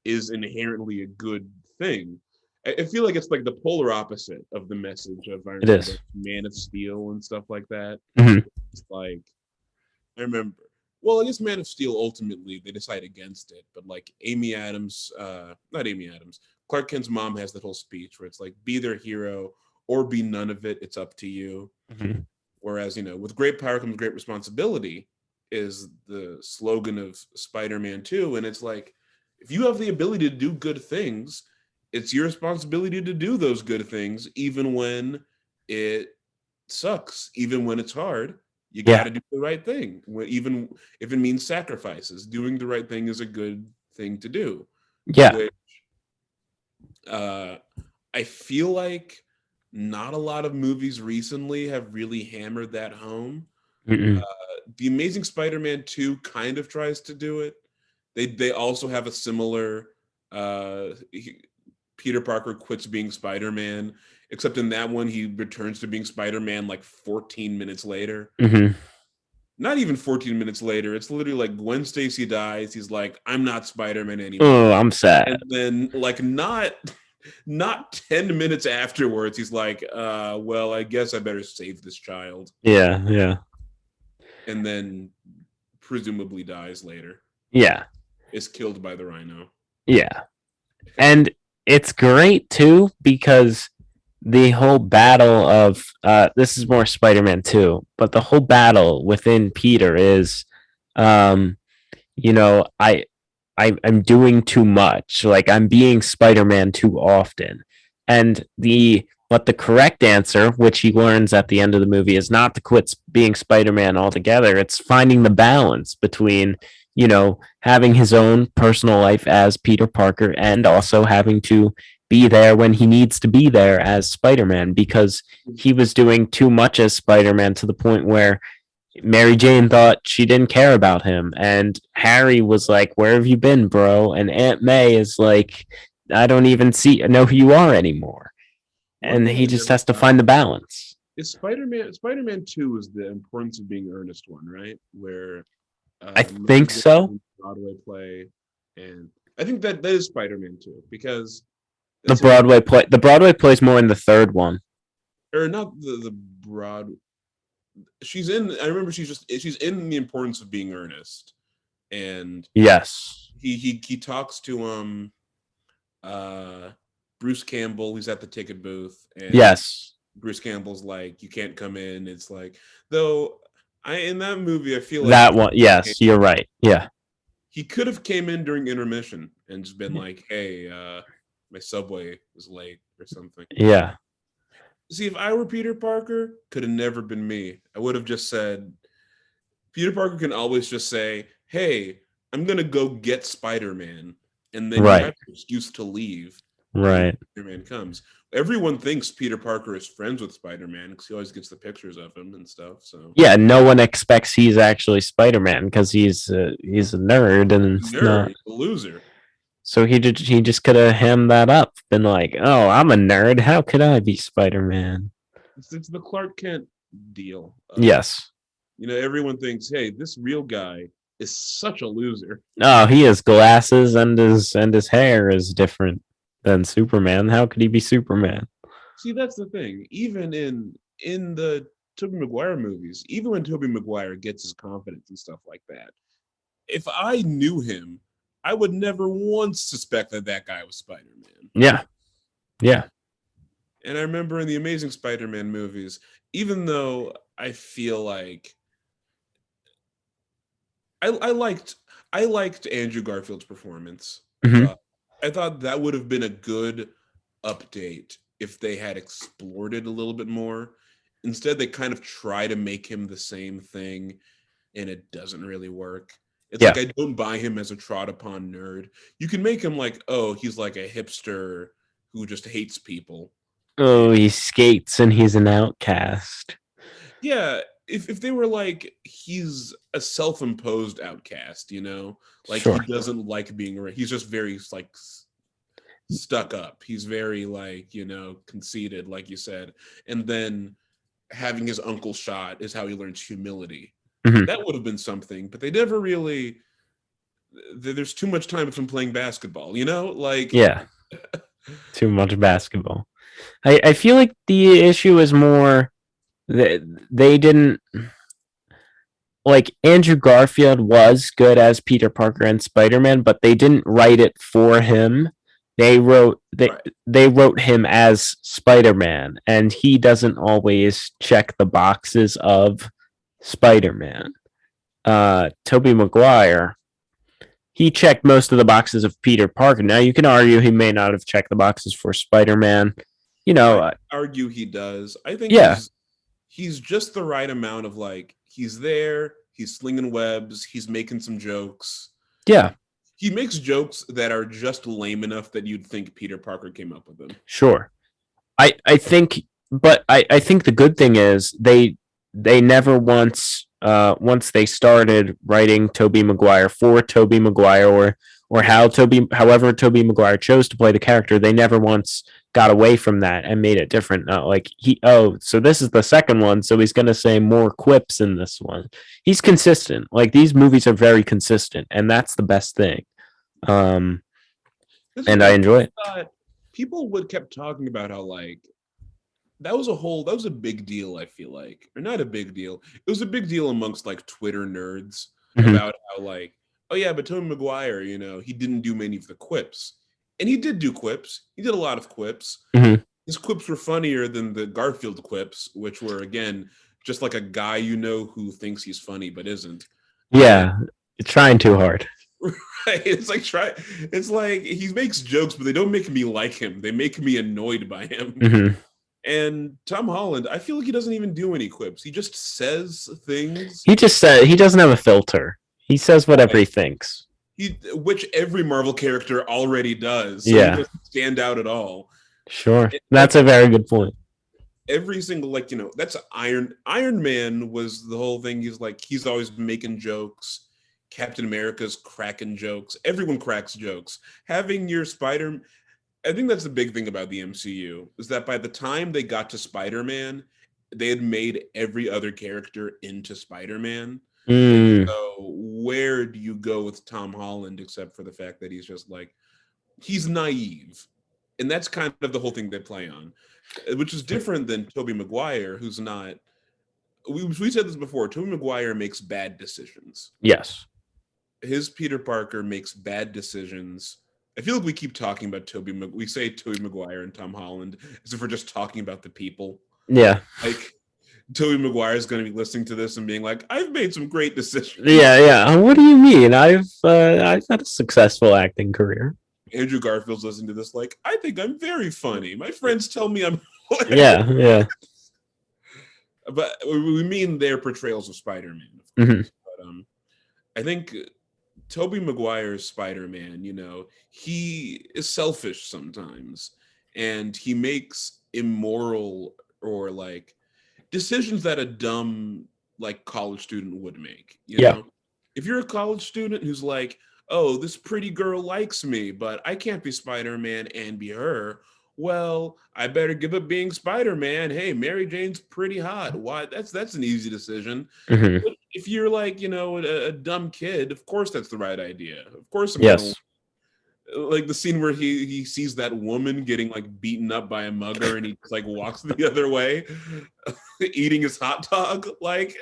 is inherently a good thing. I feel like it's like the polar opposite of the message of I It remember is. Man of Steel and stuff like that. Mhm. It's like I remember. Well, I guess Man of Steel ultimately they decide against it, but like Amy Adams, not Amy Adams, Clark Kent's mom has that whole speech where it's like, be their hero or be none of it. It's up to you. Mhm. Whereas, with great power comes great responsibility is the slogan of Spider-Man 2. And it's like, if you have the ability to do good things, it's your responsibility to do those good things, even when it sucks, even when it's hard. You got Yeah. to do the right thing, even if it means sacrifices. Doing the right thing is a good thing to do. Yeah. Which uh, I feel like not a lot of movies recently have really hammered that home. Mm-mm. The Amazing Spider-Man 2 kind of tries to do it. They also have a similar Peter Parker quits being Spider-Man, except in that one he returns to being Spider-Man like 14 minutes later. Mm-hmm. Not even 14 minutes later. It's literally like Gwen Stacy dies. He's like, I'm not Spider-Man Oh, anymore. I'm sad. And then like not 10 minutes afterwards, he's like, well, I guess I better save this child. Yeah. Yeah. And then presumably dies later. Yeah. Is killed by the rhino. Yeah. And it's great too because the whole battle of this is more Spider-Man 2, but the whole battle within Peter is um you know, I'm doing too much. Like I'm being Spider-Man too often. And the correct answer, which he learns at the end of the movie, is not to quit being Spider-Man altogether. It's finding the balance between, having his own personal life as Peter Parker and also having to be there when he needs to be there as Spider-Man because he was doing too much as Spider-Man to the point where Mary Jane thought she didn't care about him. And Harry was like, "Where have you been, bro?" And Aunt May is like, "I don't even know who you are anymore." One And thing he I just never has to got find the balance. is Spider-Man 2 is the importance of being earnest one, right? Where I Mary think Jane so. Broadway play, and I think that is Spider-Man 2 because The let's see, Broadway play. The Broadway plays more in the third one. or not the broad. She's in. I remember she's in the importance of being earnest, and Yes. he talks to uh Bruce Campbell. He's at the ticket booth, and Yes. Bruce Campbell's like, "You can't come in." It's like, though, I in that movie, I feel like That one. Yes, you're right. Yeah. he could have came in during intermission and just been like, "Hey, my subway was late" or something. Yeah. See, if I were Peter Parker, could have never been me. I would have just said, Peter Parker can always just say, "Hey, I'm gonna go get Spider-Man," and then you Right. have an excuse to leave when Right. Spider-Man comes. Everyone thinks Peter Parker is friends with Spider-Man because he always gets the pictures of him and stuff. So Yeah. No one expects he's actually Spider-Man because he's a nerd and he's a it's nerd, not. he's a loser. So he just could have hemmed that up, been like, "Oh, I'm a nerd. How could I be Spider-Man?" It's the Clark Kent deal of Yes. everyone thinks, hey, this real guy is such a loser. Oh, he has glasses and his hair is different than Superman. How could he be Superman? See, that's the thing. Even in the Tobey Maguire movies, even when Tobey Maguire gets his confidence and stuff like that, if I knew him, I would never once suspect that that guy was Spider-Man. Yeah. Yeah. And I remember in the Amazing Spider-Man movies, even though I feel like I liked Andrew Garfield's performance. Hmm. I thought that would have been a good update if they had explored it a little bit more. Instead, they kind of try to make him the same thing, and it doesn't really work. It's Yeah. like I don't buy him as a trod upon nerd. You can make him like, oh, he's like a hipster who just hates people. Oh, he skates and he's an outcast. Yeah, if they were like he's a self-imposed outcast, like he Sure. doesn't like being around. He's just very like stuck up. He's very like, conceited, like you said. And then having his uncle shot is how he learns humility. Hmm. That would have been something, but they never really there's too much time between playing basketball, like Yeah. Too much basketball. I feel like the issue is more that they didn't like Andrew Garfield was good as Peter Parker and Spider-Man, but they didn't write it for him. They wrote they right. they wrote him as Spider-Man, and he doesn't always check the boxes of Spider-Man. Tobey Maguire, he checked most of the boxes of Peter Parker. Now you can argue he may not have checked the boxes for Spider-Man. You know, I argue he does. I think yeah, he's just the right amount of like he's there, he's slinging webs, he's making some jokes. yeah, He makes jokes that are just lame enough that you'd think Peter Parker came up with them. sure. I think, but I think the good thing is they never once they started writing Tobey Maguire for Tobey Maguire or however Tobey Maguire chose to play the character, they never once got away from that and made it different. Not like so this is the second one, so he's gonna say more quips in this one. He's consistent. Like these movies are very consistent, and that's the best thing. Um, and I enjoy it. People would kept talking about how like that was a big deal. I feel like, or not a big deal. It was a big deal amongst like Twitter nerds Mm-hmm. about how like, oh yeah, but Tobey Maguire, he didn't do many of the quips, and he did do quips. He did a lot of quips. Mm-hmm. His quips were funnier than the Garfield quips, which were again just like a guy who thinks he's funny but isn't. And Yeah, it's trying too hard. right, it's like he makes jokes, but they don't make me like him. They make me annoyed by him. Mm-hmm. And Tom Holland, I feel like he doesn't even do any quips. He just says things. He just said he doesn't have a filter. He says whatever he thinks. Which every Marvel character already does. So he Yeah, doesn't stand out at all. sure. It, That's like a very good point. every single that's Iron Man was the whole thing. He's always making jokes. Captain America's cracking jokes. Everyone cracks jokes. Having your Spider, I think that's the big thing about the MCU is that by the time they got to Spider-Man, they had made every other character into Spider-Man. And Mm, so where do you go with Tom Holland except for the fact that he's just like he's naive. And that's kind of the whole thing they play on, which is different than Tobey Maguire, who's not. We said this before. Tobey Maguire makes bad decisions. yes. His Peter Parker makes bad decisions. I feel like we keep talking about we say Tobey Maguire and Tom Holland as if we're just talking about the people. Yeah. Like Tobey Maguire is going to be listening to this and being like, "I've made some great decisions." Yeah, yeah. What do you mean? I've had a successful acting career. Andrew Garfield's listening to this like, "I think I'm very funny. My friends tell me I'm hilarious." Yeah, yeah. But we mean their portrayals of Spider-Man, of course. Mm-hmm. But I think Tobey Maguire's Spider-Man, he is selfish sometimes, and he makes immoral or like decisions that a dumb like college student would make. Yeah. If you're a college student who's like, oh, this pretty girl likes me, but I can't be Spider-Man and be her. Well, I better give up being Spider-Man. Hey, Mary Jane's pretty hot. Why? That's an easy decision. Mm-hmm. But if you're like, a dumb kid, of course that's the right idea. Of course I'm gonna Yes. like the scene where he sees that woman getting like beaten up by a mugger and he just like walks the other way, eating his hot dog. Like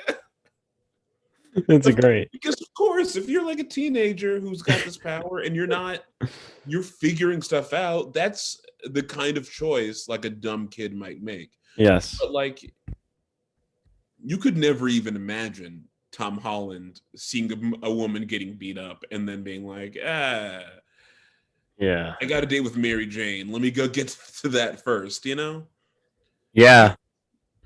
It's a great. Because of course, if you're like a teenager who's got this power and you're figuring stuff out, that's the kind of choice like a dumb kid might make. Yes. But like, you could never even imagine Tom Holland seeing a woman getting beat up and then being like, Yeah. I got a date with Mary Jane. Let me go get to that first, you know? Yeah.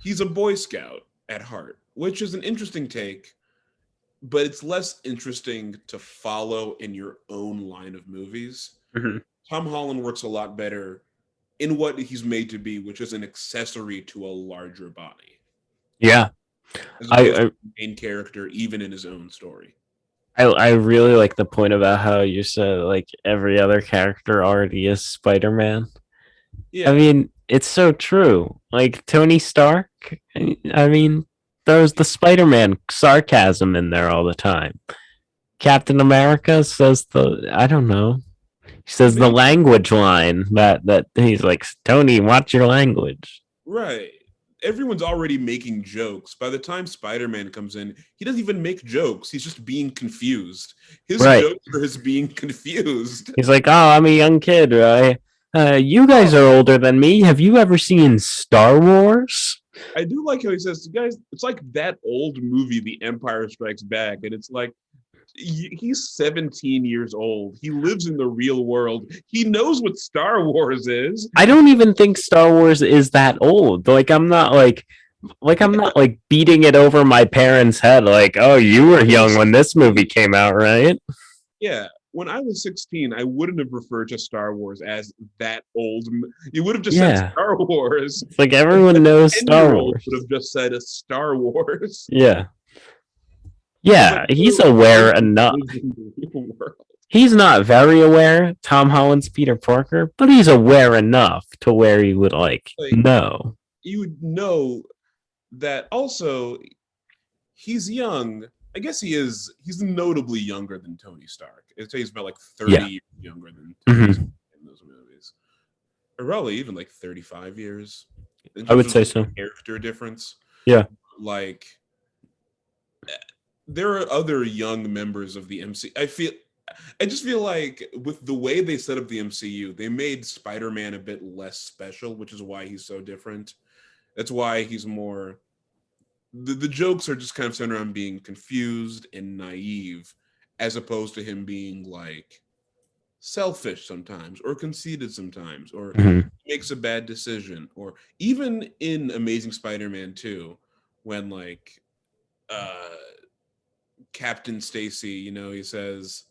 He's a Boy Scout at heart, which is an interesting take, but it's less interesting to follow in your own line of movies. Mhm. Tom Holland works a lot better in what he's made to be, which is an accessory to a larger body, Yeah. as opposed I, to the main character, even in his own story. I really like the point about how you said like every other character already is Spider-Man. I Yeah, mean, it's so true. Like Tony Stark, I mean, there's the Spider-Man sarcasm in there all the time. Captain America says I don't know. He says the maybe language line that he's like, Tony, watch your language. right. Everyone's already making jokes. By the time Spider-Man comes in, he doesn't even make jokes. He's just being confused. His Right. jokes are his being confused. He's like, oh, I'm a young kid. You guys Oh, are older than me. Have you ever seen Star Wars? I do like how he says, guys, it's like that old movie, The Empire Strikes Back. And it's like, he's 17 years old. He lives in the real world. He knows what Star Wars is. I don't even think Star Wars is that old. Like I'm Yeah, not like beating it over my parents' head like, oh, you were I young was when this movie came out, right? yeah. When I was 16, I wouldn't have referred to Star Wars as that old. You would have just said Yeah. Star Wars. It's like A everyone knows 10-year Star old would Wars. have just said a Star Wars. Yeah. It's like Yeah, he's literally a aware person who enough. lives in the real world. He's not very aware, Tom Holland's Peter Parker, but he's aware enough to where he would like Like know. you would know that also he's young. I guess he is. He's notably younger than Tony Stark. I'd say he's about like 30 Yeah. years younger than Tony Stark Hmm. in those movies, or probably even like 35 years in I terms would of say so. character difference. Yeah. Like there are other young members of the MC. I just feel like with the way they set up the MCU, they made Spider-Man a bit less special, which is why he's so different. That's why he's more the jokes are just kind of centered around being confused and naive, as opposed to him being like selfish sometimes or conceited sometimes or Hmm. makes a bad decision. Or even in Amazing Spider-Man 2, when like uh Captain Stacy, he says,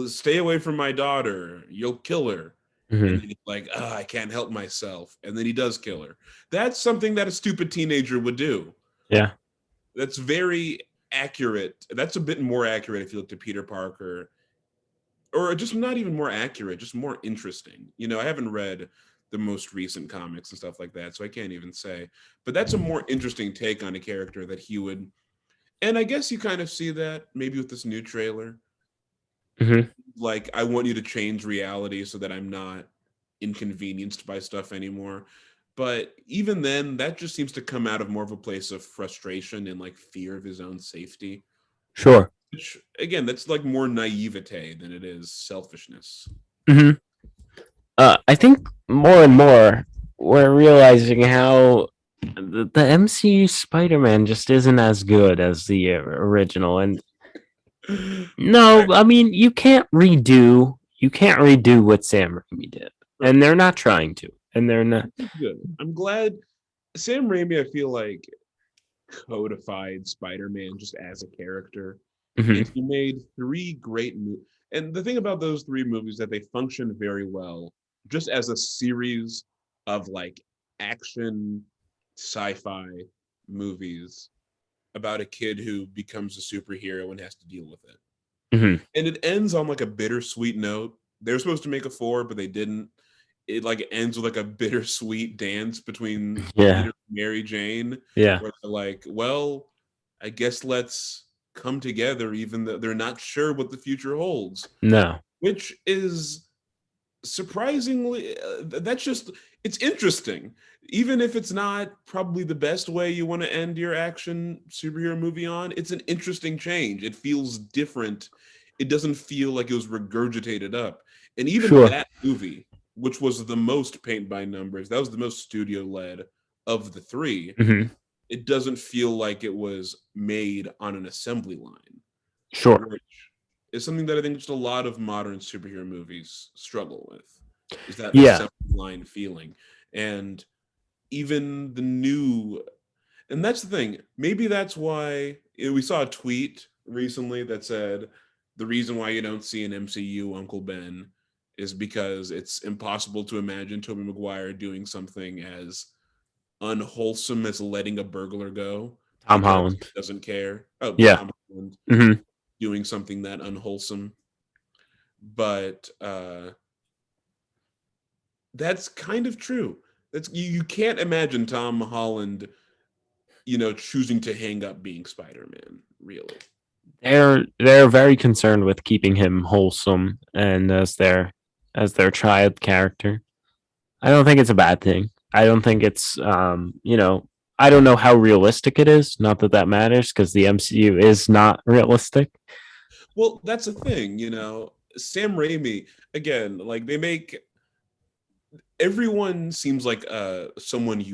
stay away from my daughter, you'll kill her. And Hmm. then he's like, oh, I can't help myself. And then he does kill her. That's something that a stupid teenager would do. Yeah. That's very accurate. That's a bit more accurate if you look at Peter Parker, or just not even more accurate, just more interesting. I haven't read the most recent comics and stuff like that, so I can't even say. But that's a more interesting take on a character that he would. And I guess you kind of see that maybe with this new trailer. Hmm. Like, I want you to change reality so that I'm not inconvenienced by stuff anymore. But even then, that just seems to come out of more of a place of frustration and like fear of his own safety. Sure. Which, again, that's like more naivete than it is selfishness. Hmm. I think more and more we're realizing how the MCU Spider-Man just isn't as good as the original. And no, I mean you can't redo what Sam Raimi did, and Right. they're not trying to, and they're not. Good. I'm glad Sam Raimi, I feel like, codified Spider-Man just as a character. And Mhm. he made three great movies. And the thing about those three movies that they function very well just as a series of like action sci-fi movies about a kid who becomes a superhero and has to deal with it. Mhm. And it ends on like a bittersweet note. They were supposed to make a four, but they didn't. It like ends with like a bittersweet dance between Peter Yeah. and Mary Jane, Yeah. where they're like, well, I guess let's come together, even though they're not sure what the future holds, No. which is surprisingly, that's just it's interesting, even if it's not probably the best way you want to end your action superhero movie on. It's an interesting change. It feels different. It doesn't feel like it was regurgitated up. And even Sure. that movie, which was the most paint by numbers, that was the most studio led of the three. Hmm. It doesn't feel like it was made on an assembly line, Sure. which is something that I think just a lot of modern superhero movies struggle with, is that Yeah. assembly line feeling. And even the new, and that's the thing, maybe that's why we saw a tweet recently that said the reason why you don't see an MCU Uncle Ben is because it's impossible to imagine Tobey Maguire doing something as unwholesome as letting a burglar go Tom because he Holland. doesn't care. Oh, Yeah. Tom Holland Hmm. doing something that unwholesome. But that's kind of true. That's you can't imagine Tom Holland, choosing to hang up being Spider-Man, really. They're very concerned with keeping him wholesome and as their child character. I don't think it's a bad thing. I don't think it's I don't know how realistic it is. Not that that matters because the MCU is not realistic. Well, that's the thing, Sam Raimi, again, like they make everyone seems like someone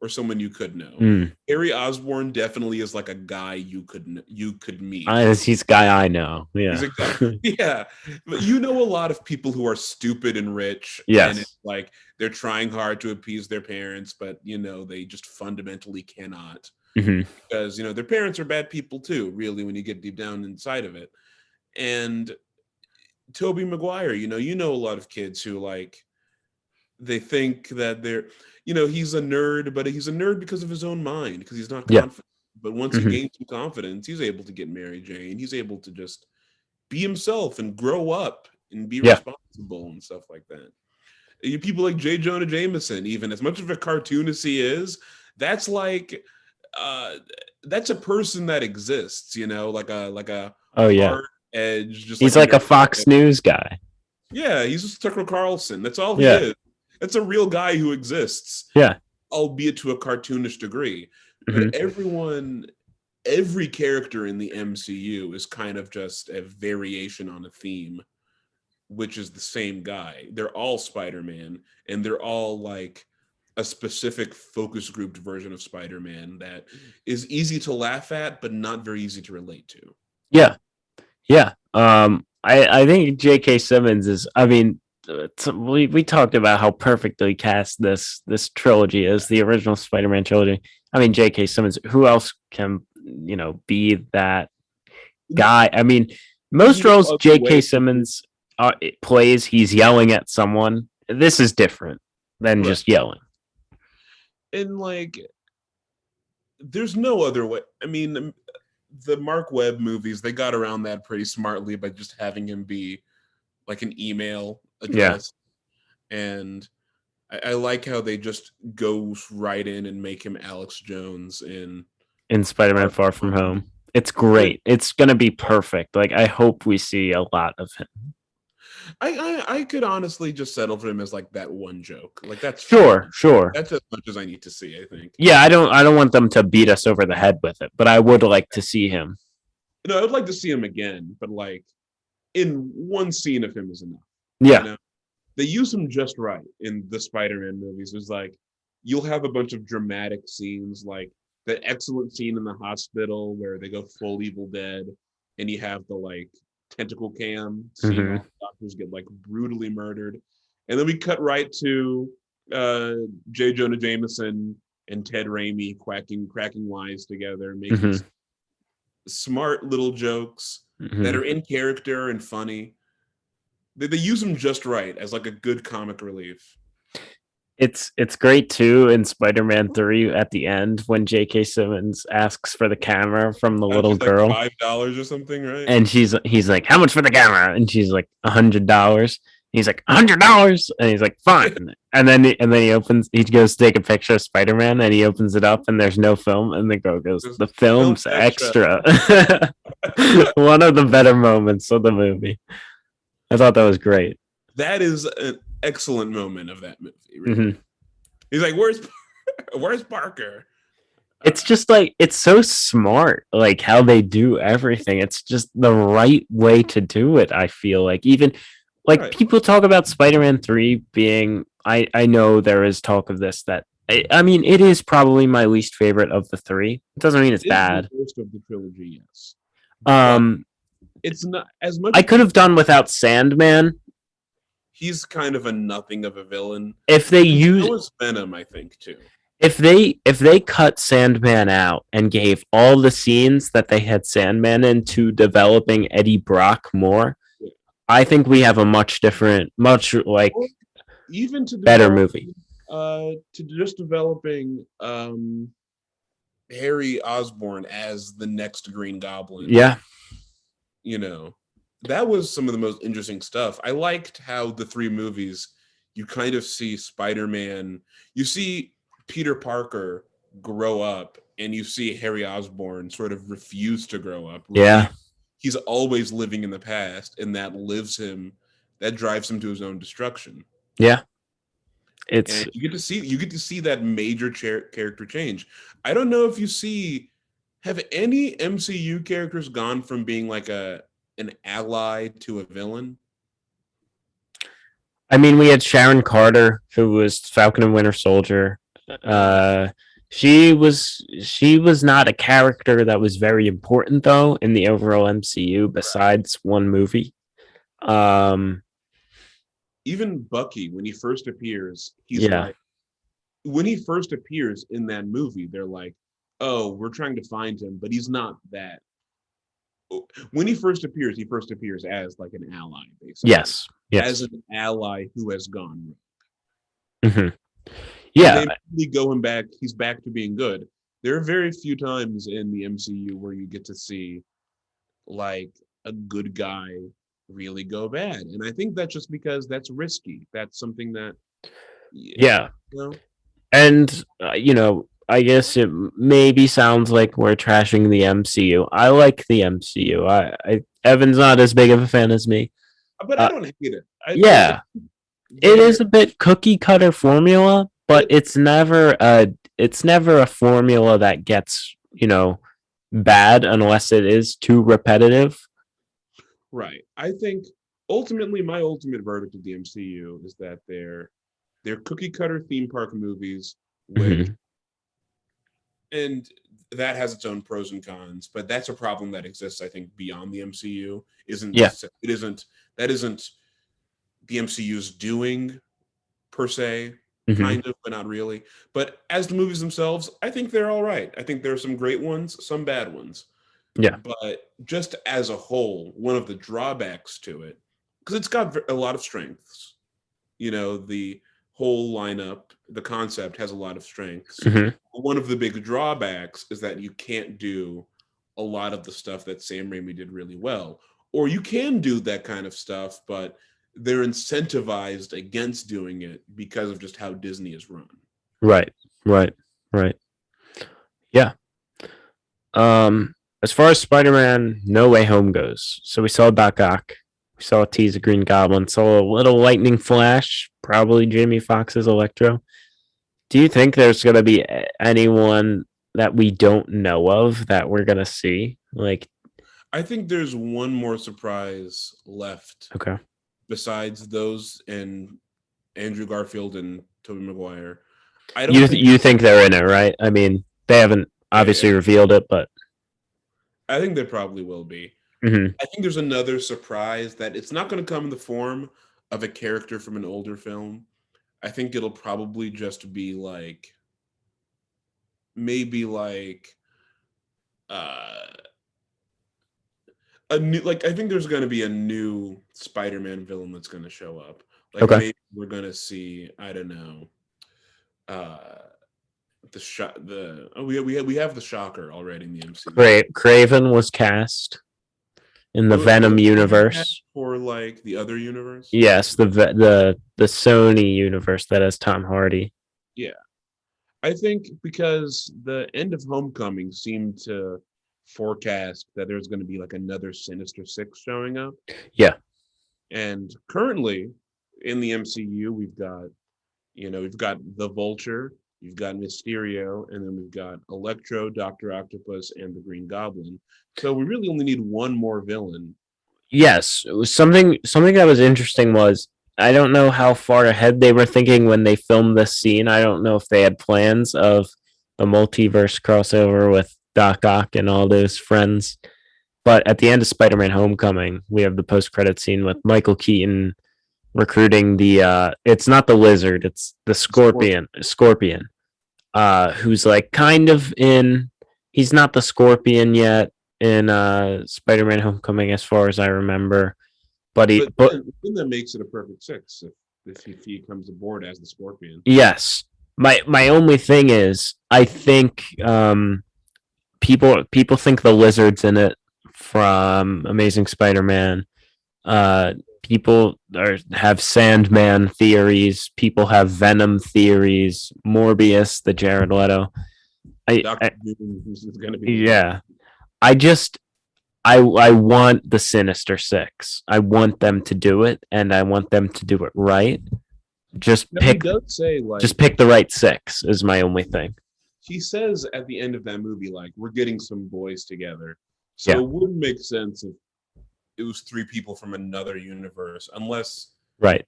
or someone you could know. Mm. Harry Osborn definitely is like a guy you could meet. He's a guy I know. He's Yeah. a guy, yeah. But a lot of people who are stupid and rich, and Yes. it's like they're trying hard to appease their parents, but they just fundamentally cannot, Hmm. because their parents are bad people too. Really, when you get deep down inside of it, and Tobey Maguire, a lot of kids who like they think that he's a nerd, but he's a nerd because of his own mind, because he's not Yeah. confident. But once he Hmm. gains some confidence, he's able to get Mary Jane. He's able to just be himself and grow up and be Yeah. responsible and stuff like that. People like J. Jonah Jameson, even as much of a cartoon as he is, that's like uh that's a person that exists, like a Oh yeah. hard edge, just He's like like a nerd. Fox News guy. Yeah, he's just Tucker Carlson. That's all he Yeah. is. That's a real guy who exists, Yeah. albeit to a cartoonish degree. Hmm. But every character in the MCU is kind of just a variation on a theme, which is the same guy. They're all Spider-Man, and they're all like a specific focus grouped version of Spider-Man that is easy to laugh at, but not very easy to relate to. Yeah. Yeah. I think J.K. Simmons is. I mean, we talked about how perfectly cast this trilogy is, the original Spider-Man trilogy. I mean, J.K. Simmons. Who else can be that guy? I mean, There's most no roles other J.K. way. Simmons plays, he's yelling at someone. This is different than Right. just yelling. And like, there's no other way. I mean, the Mark Webb movies, they got around that pretty smartly by just having him be like an email Yeah. address. And I like how they just go right in and make him Alex Jones In Spider-Man Far Far From From Home. Home. It's Which great. It's gonna be perfect. Like I hope we see a lot of him. I could honestly just settle for him as like that one joke. Like that's Sure, fine. sure. That's as much as I need to see, I think. Yeah, I don't want them to beat us over the head with it, but I would like to see him. I would like to see him again, but like in one scene of him is enough. You Yeah. know, they use him just right in the Spider-Man movies. It's like you'll have a bunch of dramatic scenes, like that excellent scene in the hospital where they go full Evil Dead, and you have the like tentacle cam seeing Hmm. all the doctors get like brutally murdered, and then we cut right to uh, J. Jonah Jameson and Ted Raimi cracking wise together, making Hmm. smart little jokes that Hmm. are in character and funny. They use them just right as like a good comic relief. It's great too in Spider-Man 3 at the end when J.K. Simmons asks for the camera from the little Just like girl. $5 or something, right? And he's like, "How much for the camera?" And she's like, $100. He's like, $100, and he's like, "Fine." And then he goes to take a picture of Spider-Man, and he opens it up, and there's no film, and the girl goes, Just "The film film's extra. extra." One of the better moments of the movie. I thought that was great. That is an excellent moment of that movie, really. Hmm. He's like, where's Parker? It's Uh, just like it's so smart, like how they do everything. It's just the right way to do it. I feel like even like right. people talk about Spider-Man 3 being I know there is talk of this that I mean it is probably my least favorite of the three. It doesn't mean It it's is the bad. worst of the trilogy, yes, but Um it's not as much I as could have people. done without Sandman He's kind of a nothing of a villain, if they and use so is Venom, I think too. if they cut Sandman out and gave all the scenes that they had Sandman into developing Eddie Brock more, Yeah. I think we have a much different, much like Or even better movie. to just developing Harry Osborn as the next Green Goblin. Yeah, You know, that was some of the most interesting stuff. I liked how the three movies you kind of see Spider-Man, you see Peter Parker grow up, and you see Harry Osborn sort of refuse to grow up. yeah, He's always living in the past, and that drives him to his own destruction. yeah. And It's. you get to see that major character change. I don't know if you see, have any MCU characters gone from being like a an ally to a villain? I mean, we had Sharon Carter, who was Falcon and Winter Soldier. Uh-huh. Uh, she was not a character that was very important though in the overall MCU. Besides one movie. Um, Even Bucky, when he first appears, he's yeah, like, when he first appears in that movie, they're like, "Oh, we're trying to find him, but he's not that." When he first appears as like an ally, basically, yes, as yes, an ally who has gone, hmm and yeah. they really go him back. He's back to being good. There are very few times in the MCU where you get to see like a good guy really go bad, and I think that's just because that's risky. That's something that, yeah, Yeah, you know, and I guess it maybe sounds like we're trashing the MCU. I like the MCU. Evan's not as big of a fan as me. but I Uh, don't hate it. I yeah, it they're is a bit cookie cutter formula, but it it's never a formula that gets bad unless it is too repetitive. right. I think ultimately my ultimate verdict of the MCU is that they're cookie cutter theme park movies, which, Hmm. and that has its own pros and cons, but that's a problem that exists, I think, beyond the MCU. Isn't Yeah. necessarily it isn't that isn't the MCU's doing per se, Hmm. kind of, but not really. But as the movies themselves, I think they're all right. I think there are some great ones, some bad ones. Yeah. But just as a whole, one of the drawbacks to it, because it's got a lot of strengths, the whole lineup, the concept has a lot of strengths. Hmm. One of the big drawbacks is that you can't do a lot of the stuff that Sam Raimi did really well. Or you can do that kind of stuff, but they're incentivized against doing it because of just how Disney is run. Right. Right. Right. Yeah. As far as Spider-Man No Way Home goes, so we saw Doc Ock, we saw a tease of Green Goblin, saw a little lightning flash, probably Jamie Foxx's Electro. Do you think there's gonna be anyone that we don't know of that we're gonna see? Like, I think there's one more surprise left okay, besides those and Andrew Garfield and Tobey Maguire. I don't think you think they're in it, right? I mean, they haven't yeah, obviously revealed it, but I think there probably will be. mhm. I think there's another surprise that it's not going to come in the form of a character from an older film. I think it'll probably just be like maybe like uh a new, like, I think there's going to be a new Spider-Man villain that's going to show up. Like Okay. maybe we're going to see, I don't know, uh the shot the oh we have the Shocker already in the MCU. Craven was cast in the Venom Was he cast universe. for like the other universe? Yes, the Sony universe that has Tom Hardy. Yeah. I think because the end of Homecoming seemed to forecast that there's going to be like another Sinister Six showing up. Yeah. And currently in the MCU, we've got we've got the Vulture, you've got Mysterio, and then we've got Electro, Doctor Octopus, and the Green Goblin. So we really only need one more villain. Yes, it was something that was interesting was I don't know how far ahead they were thinking when they filmed this scene. I don't know if they had plans of the multiverse crossover with Doc Ock and all those friends. But at the end of Spider-Man: Homecoming, we have the post-credit scene with Michael Keaton recruiting the it's not the lizard, it's the scorpion, who's like kind of in he's not the scorpion yet in Spider-Man: Homecoming as far as I remember. But then that makes it a perfect six if he comes aboard as the Scorpion. yes. My only thing is I think people think the lizard's in it from Amazing Spider-Man. People have Sandman theories. People have Venom theories. Morbius, the Jared Leto. Doctor Doom is going to be. Yeah, I want the Sinister Six. I want them to do it, and I want them to do it right. Just pick the right six is my only thing. He says at the end of that movie, like, we're getting some boys together. So it wouldn't make sense if it was three people from another universe, unless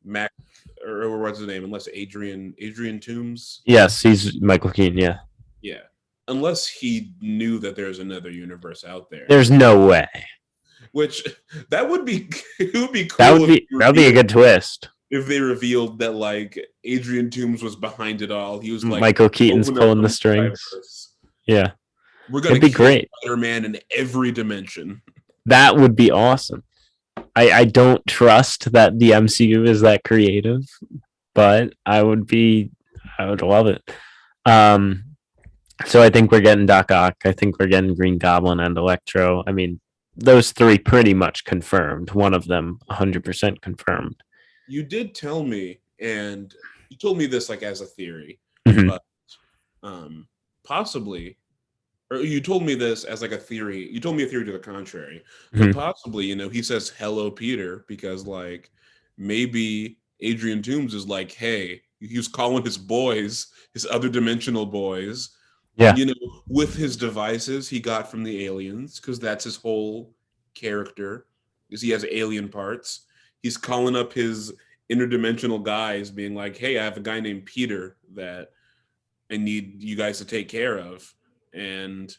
Mac or what's his name, unless Adrian Toomes. Yes, he's Michael Keaton. Yeah. Yeah. Unless he knew that there's another universe out there. There's no way. Which that would be it would be cool. That would be a good twist. If they revealed that like Adrian Toomes was behind it all. He was like Michael Keaton's pulling the strings. Yeah. We're gonna be great. Spider-Man in every dimension. That would be awesome. I don't trust that the MCU is that creative, but I would love it. So I think we're getting Doc Ock. I think we're getting Green Goblin and Electro. I mean, those three pretty much confirmed. One of them 100% confirmed. You did tell me, and you told me this like as a theory, but possibly, or you told me this as like a theory. You told me a theory to the contrary. But possibly, he says hello, Peter, because like maybe Adrian Toomes is like, hey, he was calling his boys, his other dimensional boys. Yeah. With his devices he got from the aliens, because that's his whole character, because he has alien parts. He's calling up his interdimensional guys, being like, hey, I have a guy named Peter that I need you guys to take care of. And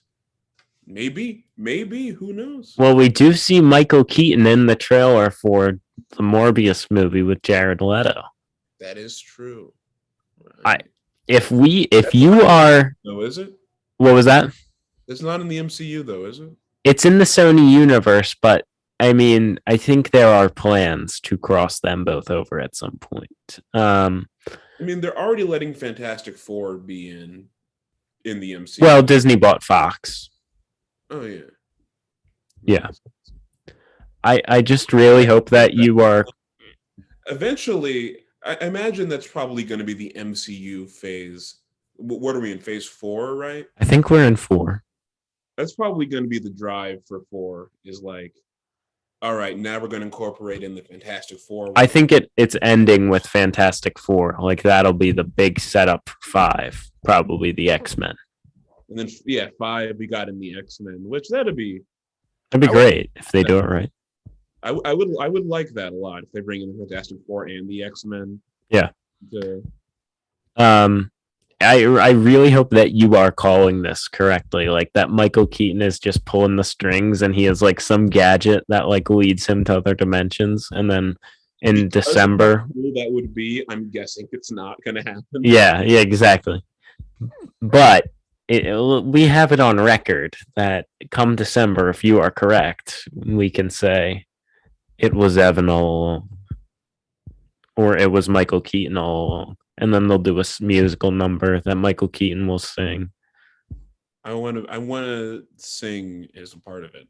maybe, who knows? Well, we do see Michael Keaton in the trailer for the Morbius movie with Jared Leto. That is true. If you are... No, is it? What was that? It's not in the MCU, though, is it? It's in the Sony universe, but I mean, I think there are plans to cross them both over at some point. I mean, they're already letting Fantastic Four be in the MCU. Well, Disney bought Fox. Oh, yeah. Yeah. I just really hope that you are... Eventually, I imagine that's probably going to be the MCU phase. What are we in, phase 4, right? I think we're in 4. That's probably going to be the drive for 4, is like, all right, now we're going to incorporate in the Fantastic Four. I think it's ending with Fantastic Four. Like, that'll be the big setup for 5, probably the X-Men. And then, 5, we got in the X-Men, which that'd be great if they do it right. I would like that a lot if they bring in the Fantastic Four and the X-Men. Yeah. I really hope that you are calling this correctly, like that Michael Keaton is just pulling the strings and he has like some gadget that like leads him to other dimensions, and then in December that would be, I'm guessing it's not gonna happen. Yeah, exactly. But we have it on record that come December, if you are correct, we can say it was Evan all along, or it was Michael Keaton all along. And then they'll do a musical number that Michael Keaton will sing. I want to sing as a part of it.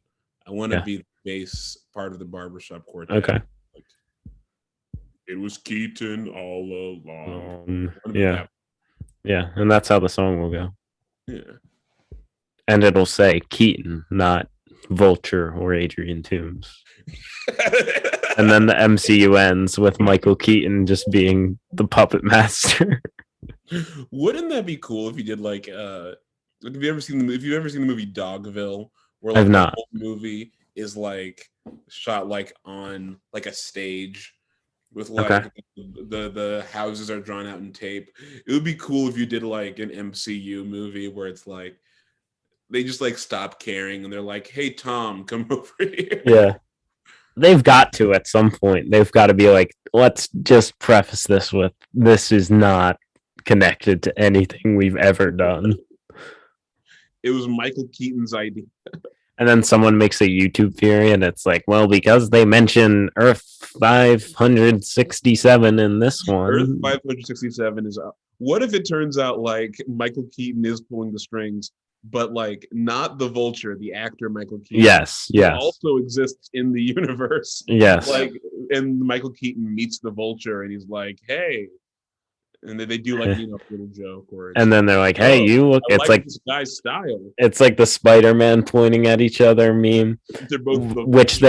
I want to be the bass part of the barbershop quartet. Okay. Like, it was Keaton all along. Yeah, and that's how the song will go. Yeah. And it'll say Keaton, not Vulture or Adrian Toomes. And then the MCU ends with Michael Keaton just being the puppet master. Wouldn't that be cool if you did like have you ever seen if you've ever seen the movie Dogville, where I've like the not. whole movie is like shot like on like a stage with Okay. like the houses are drawn out in tape. It would be cool if you did like an MCU movie where it's like they just like stop caring and they're like, "Hey Tom, come over here." Yeah. They've got to at some point. They've got to be like, let's just preface this with this is not connected to anything we've ever done. It was Michael Keaton's idea. And then someone makes a YouTube theory and it's like, well, because they mention Earth 567 in this Earth one. 567 is up. What if it turns out like Michael Keaton is pulling the strings, but like not the Vulture, the actor Michael Keaton, Yes, who yes, also exists in the universe. yes. Like, and Michael Keaton meets the Vulture, and he's like, "Hey," and they do like a little joke where it's And then like, they're like, hey, "Oh, you look, I like this guy's style." it's like the Spider-Man pointing at each other meme, They're both the which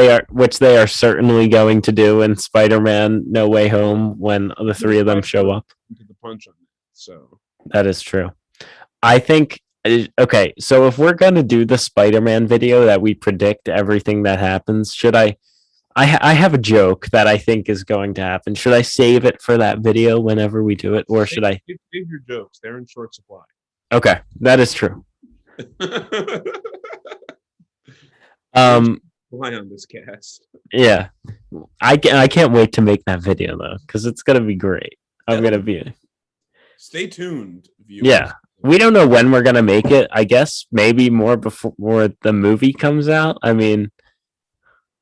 they are certainly going to do in Spider-Man No Way Home when the three of them show up. To the punch on it. So That is true. I think okay, so if we're gonna do the Spider-Man video that we predict everything that happens, should I have a joke that I think is going to happen. Should I save it for that video whenever we do it, or should I? Save your jokes; they're in short supply. Okay, that is true. Um, Why on this cast? yeah, I can't wait to make that video though, because it's gonna be great. I'm gonna be. Stay tuned, viewers. Yeah, we don't know when we're gonna make it. I guess maybe more before the movie comes out. I mean,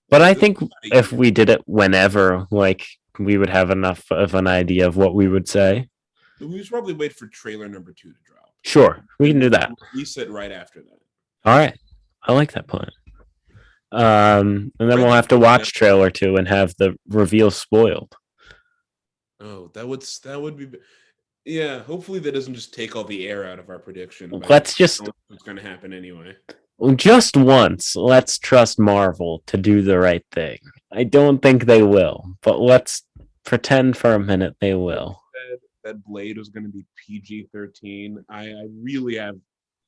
but I think if we did it whenever, like we would have enough of an idea of what we would say. We should probably wait for trailer number 2 to drop. Sure, we can do that. Release it right after that. All right, I like that plan. And then we'll have to watch trailer 2 and have the reveal spoiled. Oh, that would be. Yeah, hopefully that doesn't just take all the air out of our prediction. Let's just. What's going to happen anyway? Just once, let's trust Marvel to do the right thing. I don't think they will, but let's pretend for a minute they will. That Blade was going to be PG-13. I really have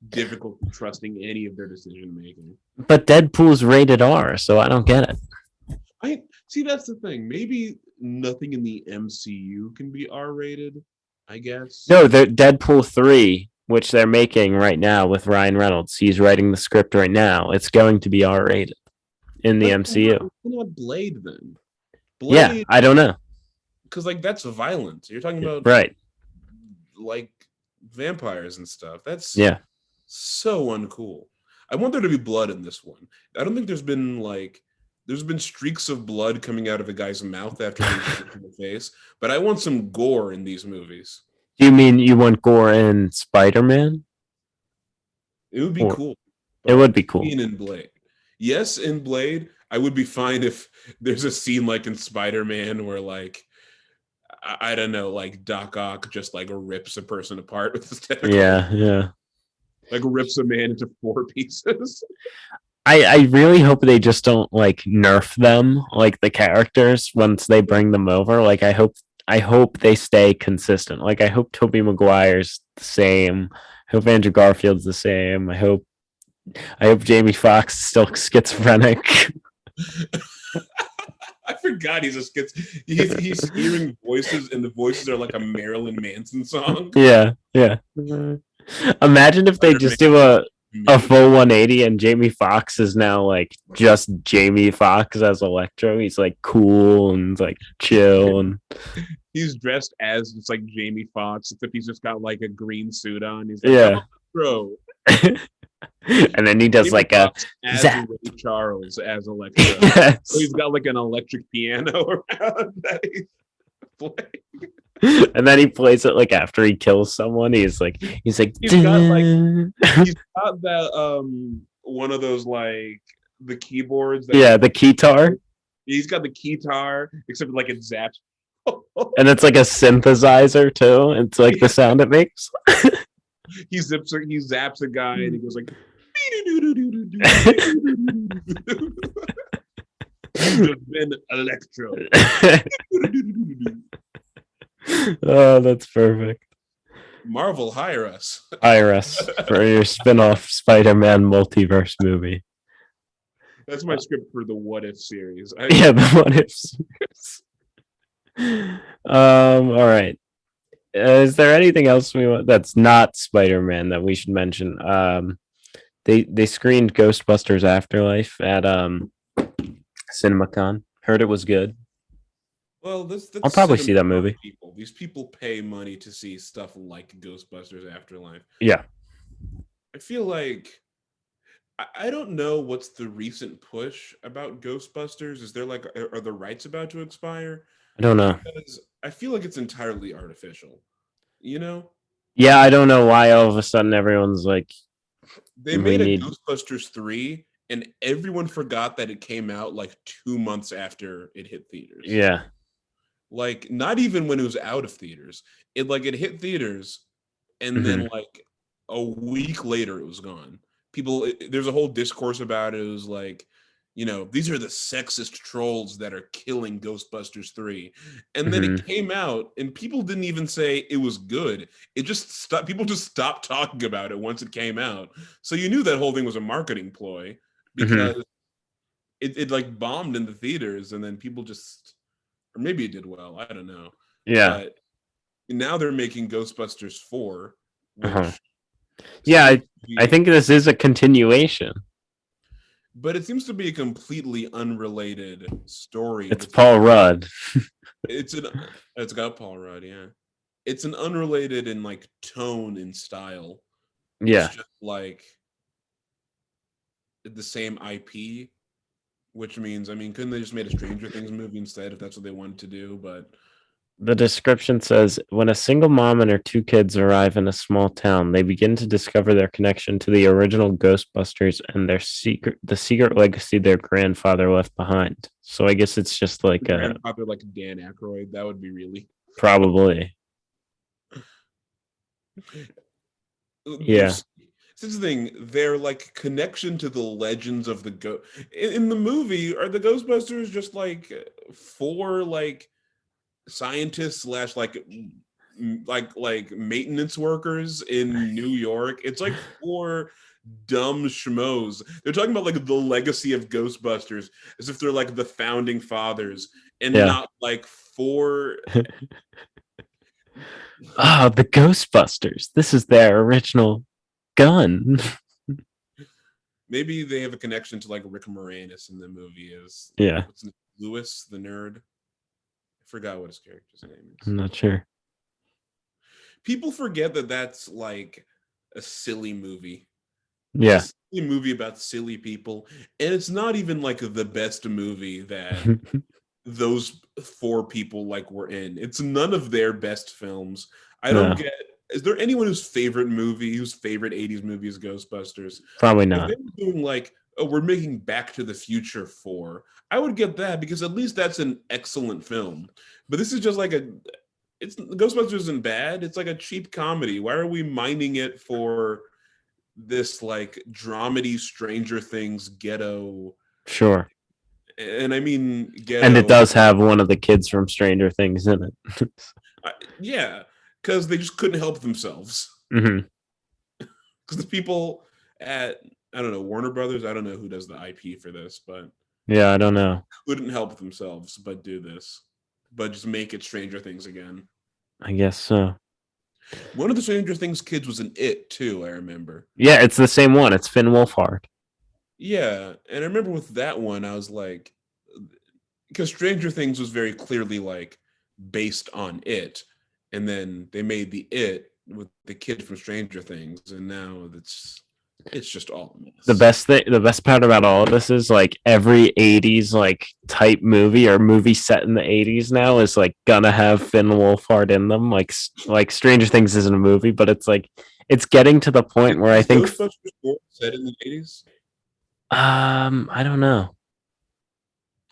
difficulty trusting any of their decision making. But Deadpool's rated R, so I don't get it. I see. That's the thing. Maybe nothing in the MCU can be R-rated. I guess. No, the Deadpool 3, which they're making right now with Ryan Reynolds. He's writing the script right now. It's going to be R-rated in the MCU. Not Blade then. Blade, yeah, I don't know. Because like that's violence. You're talking about right, like vampires and stuff. That's so uncool. I want there to be blood in this one. I don't think there's been streaks of blood coming out of a guy's mouth after being hit in the face, but I want some gore in these movies. Do you mean you want gore in Spider-Man? It would be cool. It would be cool. In Blade. Yes, in Blade, I would be fine if there's a scene like in Spider-Man where like I don't know, like Doc Ock just like rips a person apart with his tentacles. Yeah. Like rips a man into 4 pieces. I really hope they just don't like nerf them, like the characters, once they bring them over. Like I hope they stay consistent. Like I hope Tobey Maguire's the same. I hope Andrew Garfield's the same. I hope Jamie Foxx is still schizophrenic. I forgot he's he's hearing voices, and the voices are like a Marilyn Manson song. Yeah. Imagine if they just do a full 180 and Jamie Foxx is now like just Jamie Foxx as Electro. He's like cool and like chill, and he's dressed as it's like Jamie Foxx, except he's just got like a green suit on. He's like, Electro. And then he does Jamie like Fox as Ray Charles as Electro. Yes. So he's got like an electric piano around that he's playing. And then he plays it like after he kills someone. He's got that one of those like the keyboards. The keytar. He's got the keytar, except like it zaps. And it's like a synthesizer too. It's like the sound it makes. He zaps a guy and he goes like You've been Electro. Oh, that's perfect. Marvel, hire us. Hire us for your spin-off Spider-Man multiverse movie. That's my script for the What If series. Yeah, the what ifs. All right. Is there anything else we want that's not Spider-Man that we should mention? They screened Ghostbusters Afterlife at CinemaCon. Heard it was good. Well, I'll that's probably see that cinema movie. people. These people pay money to see stuff like Ghostbusters Afterlife. Yeah. I feel like I don't know what's the recent push about Ghostbusters. Is there like are the rights about to expire? I don't know. Because I feel like it's entirely artificial. You know, Yeah, I don't know why all of a sudden everyone's like, they we made a need. Ghostbusters 3 and everyone forgot that it came out like 2 months after it hit theaters. Yeah. Like not even when it was out of theaters. It hit theaters and then like a week later it was gone. There's a whole discourse about it. It was like, these are the sexist trolls that are killing Ghostbusters 3. And then it came out and people didn't even say it was good. It just stopped. People just stopped talking about it once it came out. So you knew that whole thing was a marketing ploy because it like bombed in the theaters and then people just, or maybe it did well. I don't know. Yeah. But now they're making Ghostbusters 4, which yeah, I think this is a continuation. But it seems to be a completely unrelated story. It's Paul Rudd. It's got Paul Rudd, yeah. It's an unrelated in like tone and style. Yeah. It's just like the same IP, which means, I mean, couldn't they just made a Stranger Things movie instead if that's what they wanted to do? But the description says when a single mom and her two kids arrive in a small town, they begin to discover their connection to the original Ghostbusters and the secret legacy their grandfather left behind. So I guess it's just like grandfather, like Dan Aykroyd. That would be really probably. Yeah. This is the thing, their like connection to the legends of the in the movie, are the Ghostbusters just like four like scientists slash like maintenance workers in New York? It's like four dumb schmoes. They're talking about like the legacy of Ghostbusters as if they're like the founding fathers and not like four. The Ghostbusters. This is their original gun. Maybe they have a connection to like Rick Moranis in the movie as Lewis the nerd. I forgot what his character's name is. I'm not sure. People forget that that's like a silly movie. Yeah. It's a silly movie about silly people. And it's not even like the best movie that those four people like were in. It's none of their best films. I don't get. Is there anyone whose favorite 80s movie is Ghostbusters? Probably not. If they were doing like, we're making Back to the Future 4, I would get that because at least that's an excellent film. But this is just like Ghostbusters isn't bad. It's like a cheap comedy. Why are we mining it for this like dramedy Stranger Things ghetto? Sure. And I mean, ghetto. And it does have one of the kids from Stranger Things in it. Yeah, because they just couldn't help themselves. Because the people at, I don't know, Warner Brothers, I don't know who does the IP for this, but yeah, I don't know. Couldn't help themselves but do this, but just make it Stranger Things again. I guess so. One of the Stranger Things kids was in It too, I remember. Yeah, it's the same one. It's Finn Wolfhard. Yeah, and I remember with that one, I was like, because Stranger Things was very clearly like based on It, and then they made the It with the kid from Stranger Things, and now it's just all a mess. The best part about all of this is like every 80s like type movie or movie set in the 80s now is like gonna have Finn Wolfhard in them. Like Stranger Things isn't a movie, but it's like it's getting to the point where I think Ghostbusters 4 set in the 80s. I don't know.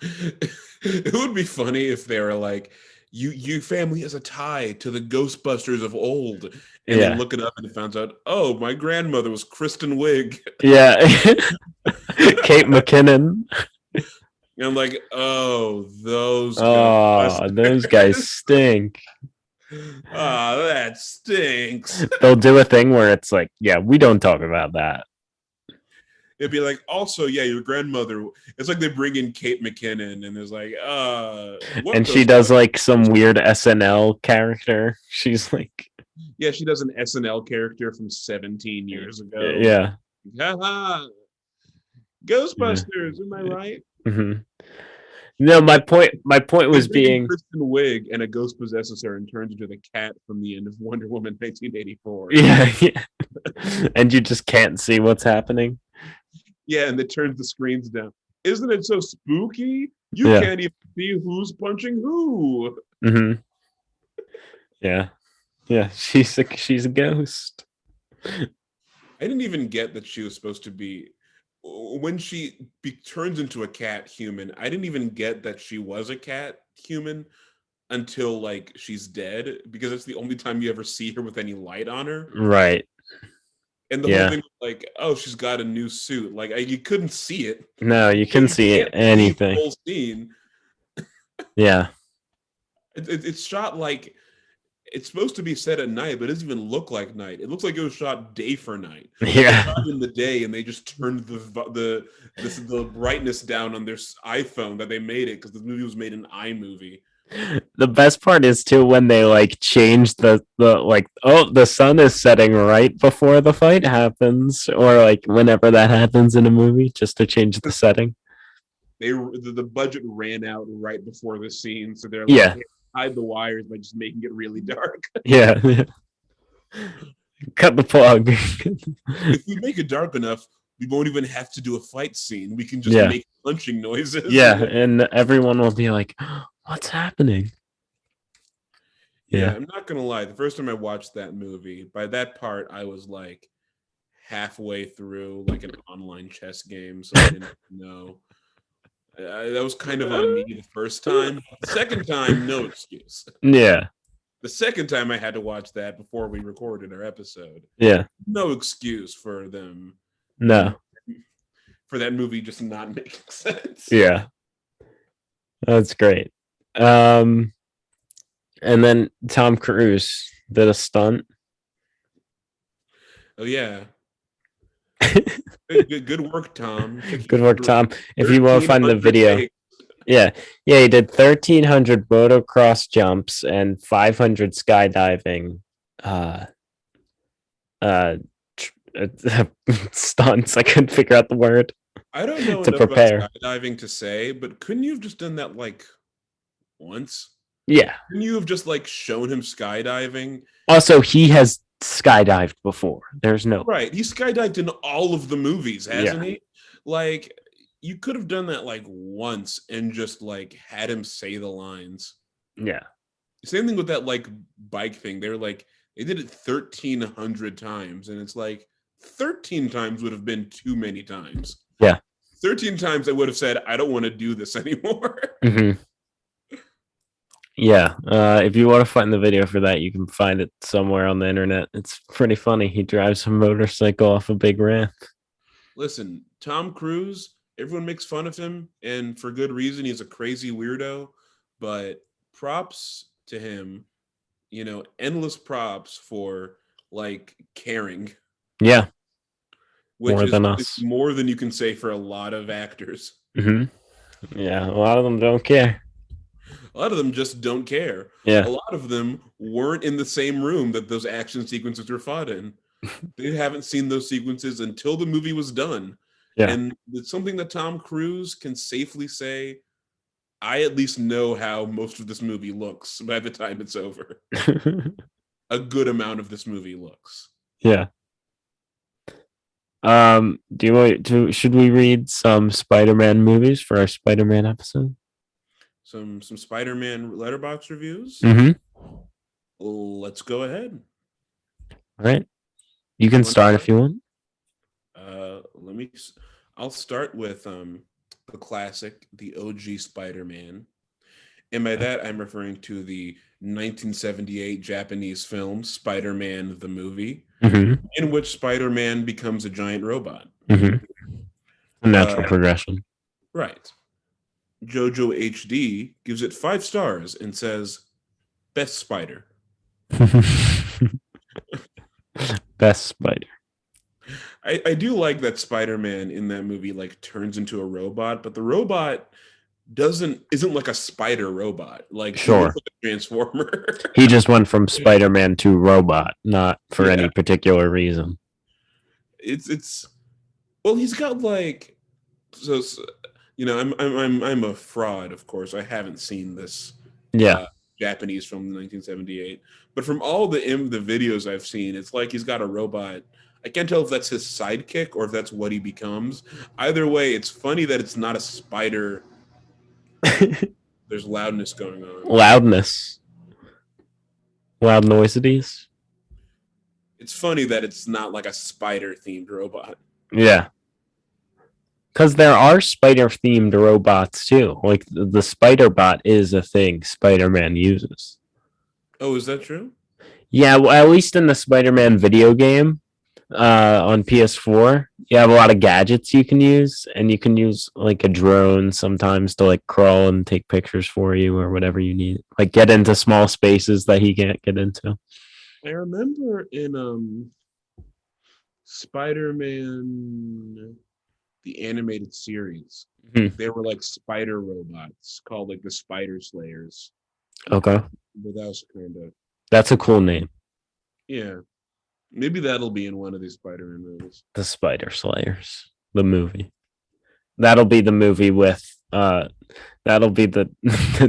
It would be funny if they were like, you family has a tie to the Ghostbusters of old, and then look it up and it finds out, oh, my grandmother was Kristen Wiig. Yeah. Kate McKinnon. And I'm like, oh, those guys stink. That stinks. They'll do a thing where it's like, yeah, we don't talk about that. It'd be like, also, yeah, your grandmother. It's like they bring in Kate McKinnon, and it's like, what And she goes does like some weird SNL character. She's like, Yeah, she does an SNL character from 17 years ago. yeah. Haha, Yeah. Ghostbusters, am I right? hmm No, my point They was bring in being, Kristen Wiig, and a ghost possesses her and turns into the cat from the end of Wonder Woman 1984. yeah, yeah. And you just can't see what's happening. Yeah, and it turns the screens down. Isn't it so spooky? You Yeah. can't even see who's punching who. hmm Yeah. Yeah. She's a ghost. I didn't even get that she was supposed to be when turns into a cat human. I didn't even get that she was a cat human until like she's dead, because it's the only time you ever see her with any light on her. Right. And the whole Yeah. thing, like, oh, she's got a new suit. Like, you couldn't see it. No, you So can you see can't see the anything. whole scene. Yeah. It's shot like it's supposed to be set at night, but it doesn't even look like night. It looks like it was shot day for night. Like they Yeah. shot in the day and they just turned the brightness down on their iPhone that they made it, because the movie was made in iMovie. The best part is too when they like change the like, oh, the sun is setting right before the fight happens, or like whenever that happens in a movie, just to change the setting. The budget ran out right before the scene, so they're like, Yeah. hey, hide the wires by just making it really dark. Yeah. Cut the plug. If we make it dark enough, we won't even have to do a fight scene. We can just Yeah. make punching noises. Yeah, and everyone will be like, what's happening? Yeah, Yeah. I'm not gonna lie. The first time I watched that movie, by that part, I was like halfway through like an online chess game, so I didn't know. That was kind of on me the first time. The second time, no excuse. Yeah. The second time I had to watch that before we recorded our episode. Yeah. No excuse for them, No. for that movie just not making sense. Yeah. That's great. And then Tom Cruise did a stunt. Oh yeah. Good work, Tom. Good work, Tom. If you want to find the 1,300 video, takes. yeah, he did 1,300 motocross jumps and 500 skydiving uh stunts. I couldn't figure out the word I don't know to enough prepare. about skydiving to say, but couldn't you have just done that like once? Yeah. Couldn't you have just like shown him skydiving? Also, he has skydived before. There's no Right. He skydived in all of the movies, hasn't Yeah. he? Like, you could have done that like once and just like had him say the lines. Yeah. Same thing with that like bike thing. They did it 1,300 times, and it's like 13 times would have been too many times. Yeah. 13 times I would have said, I don't want to do this anymore. Mm-hmm. Yeah. If you want to find the video for that, you can find it somewhere on the internet. It's pretty funny. He drives a motorcycle off a big ramp. Listen, Tom Cruise, everyone makes fun of him, and for good reason. He's a crazy weirdo, but props to him, endless props for like caring, Yeah. which More is than us. more than you can say for a lot of actors. Mm-hmm. Yeah. A lot of them don't care. A lot of them just don't care. Yeah. A lot of them weren't in the same room that those action sequences were fought in. They haven't seen those sequences until the movie was done. Yeah. And it's something that Tom Cruise can safely say, I at least know how most of this movie looks by the time it's over. A good amount of this movie looks. Yeah. Do you want to? Should we read some Spider-Man movies for our Spider-Man episode? Some Spider-Man letterbox reviews. Mm-hmm. Let's go ahead. All right. You can start if you want. I'll start with the classic, the OG Spider-Man. And by that, I'm referring to the 1978 Japanese film, Spider-Man the Movie, in which Spider-Man becomes a giant robot. A natural progression. Right. Jojo HD gives it 5 stars and says, best Spider. Best spider. I do like that Spider-Man in that movie like turns into a robot, but the robot isn't like a spider robot. Like he looks Sure. like a transformer. He just went from Spider-Man to robot, not for Yeah. any particular reason. It's well, he's got like so I'm a fraud, of course. I haven't seen this Yeah. Japanese film in 1978, but from all the videos I've seen, it's like he's got a robot. I can't tell if that's his sidekick or if that's what he becomes. Either way, it's funny that it's not a spider. There's loudness going on. Loudness. Loud noises. It's funny that it's not like a spider themed robot. Yeah. Because there are spider themed robots too. Like the spider bot is a thing Spider-Man uses. Oh, is that true? Yeah, well, at least in the Spider-Man video game on PS4, you have a lot of gadgets you can use, and you can use like a drone sometimes to like crawl and take pictures for you or whatever you need. Like get into small spaces that he can't get into. I remember in Spider-Man the animated series, there were like spider robots called like the Spider Slayers. Okay. But that was kind of That's a cool name. Yeah. Maybe that'll be in one of these Spider-Man movies. The Spider Slayers, the movie. That'll be the movie with that'll be the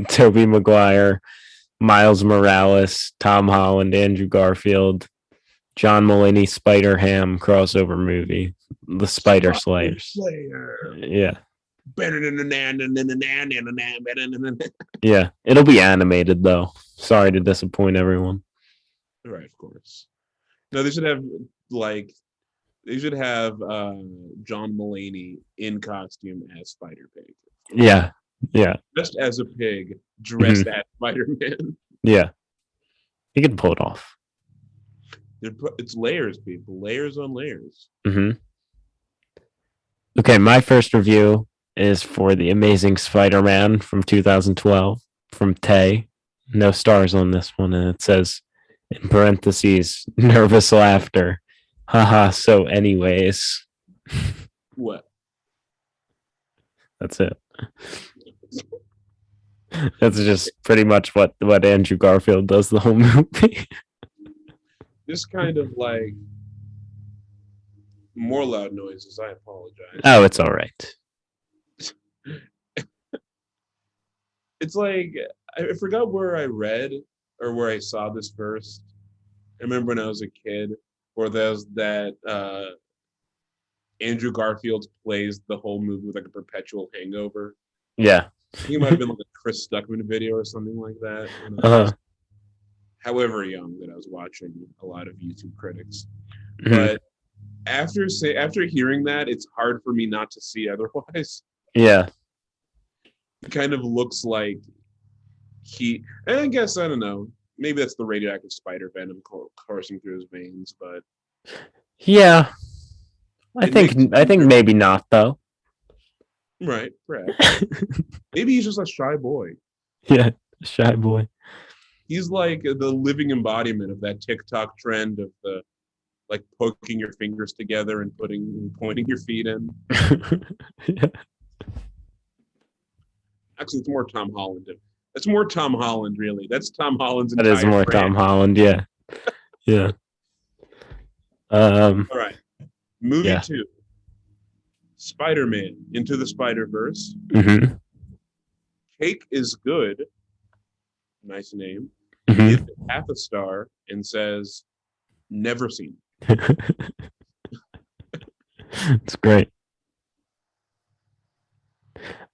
Tobey Maguire, Miles Morales, Tom Holland, Andrew Garfield, John Mulaney Spider-Ham crossover movie. The Spider Slayers. Yeah. Yeah. It'll be animated though. Sorry to disappoint everyone. Right, of course. No, they should have John Mulaney in costume as Spider-Pig. Yeah. Yeah. Just as a pig dressed as Spider-Man. Yeah. He can pull it off. It's layers, people. Layers on layers. Okay, my first review is for The Amazing Spider-Man from 2012 from Tay. No stars on this one, and it says in parentheses, nervous laughter. Haha, so anyways. What? That's it. That's just pretty much what Andrew Garfield does the whole movie. Just kind of like more loud noises. I apologize. Oh, it's all right. It's like I forgot where I read or where I saw this first. I remember when I was a kid, where there's that Andrew Garfield plays the whole movie with like a perpetual hangover. Yeah. I think it might have been like a Chris Stuckman video or something like that. However young that I was watching a lot of YouTube critics. But after hearing that, it's hard for me not to see otherwise. Yeah. It kind of looks like and I guess, I don't know, maybe that's the radioactive spider venom coursing through his veins, but yeah. I think maybe not though. Right, perhaps. Maybe he's just a shy boy. Yeah, shy boy. He's like the living embodiment of that TikTok trend of the like poking your fingers together and pointing your feet in. Yeah. Actually, it's more Tom Holland. That's more Tom Holland, really. That's Tom Holland's That entire is more brand. Tom Holland, yeah. Yeah. All right. Movie 2. Spider-Man Into the Spider-Verse. Cake is Good. Nice name. Gives it half a star and says, never seen. It's great.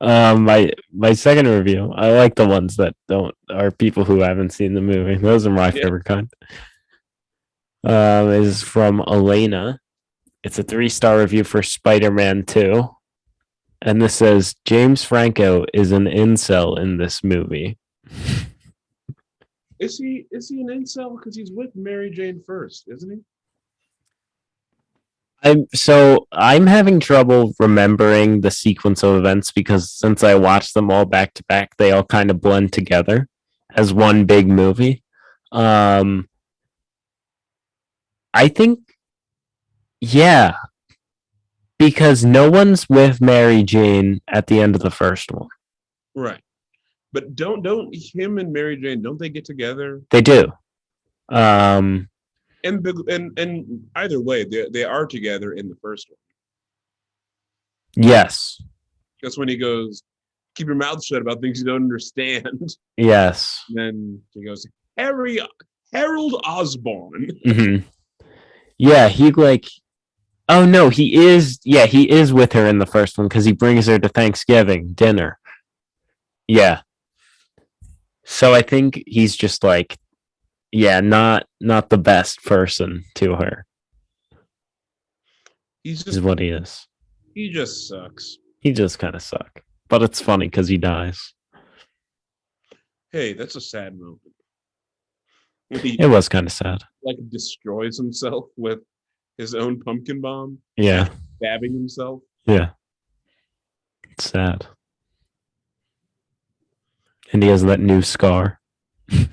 My second review, I like the ones that are people who haven't seen the movie. Those are my favorite kind. Is from Elena. It's a 3-star review for Spider-Man 2. And this says, James Franco is an incel in this movie. Is he an incel? Because he's with Mary Jane first, isn't he? I'm having trouble remembering the sequence of events because since I watched them all back to back, they all kind of blend together as one big movie. I think, yeah, because no one's with Mary Jane at the end of the first one. Right. But don't him and Mary Jane, don't they get together? They do. Um, And either way, they are together in the first one. yes. That's when he goes, keep your mouth shut about things you don't understand. Yes. And then he goes, Harold Osborne. Mm-hmm. Yeah, he like. Oh no, he is. Yeah, he is with her in the first one because he brings her to Thanksgiving dinner. Yeah. So I think he's just like, yeah, not the best person to her. He's Is just what he is. he just sucks. He just kind of suck, but it's funny because he dies. Hey, that's a sad moment. When he It was kind of sad. like destroys himself with his own pumpkin bomb, Yeah, stabbing himself. yeah, it's sad. And he has that new scar. Is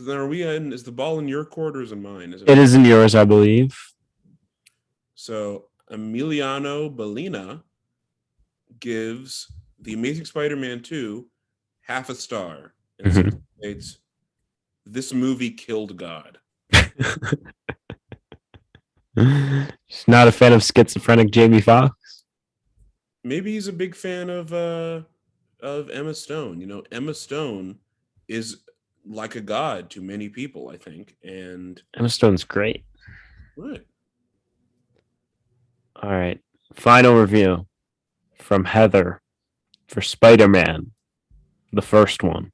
the ball in your court or is it mine? It is in yours, I believe. So Emiliano Bellina gives The Amazing Spider-Man 2 half a star and states, this movie killed God. She's not a fan of schizophrenic Jamie Foxx. Maybe he's a big fan of Emma Stone. You know, Emma Stone is like a god to many people, I think. And Emma Stone's great. right. All right. Final review from Heather for Spider-Man, the first one.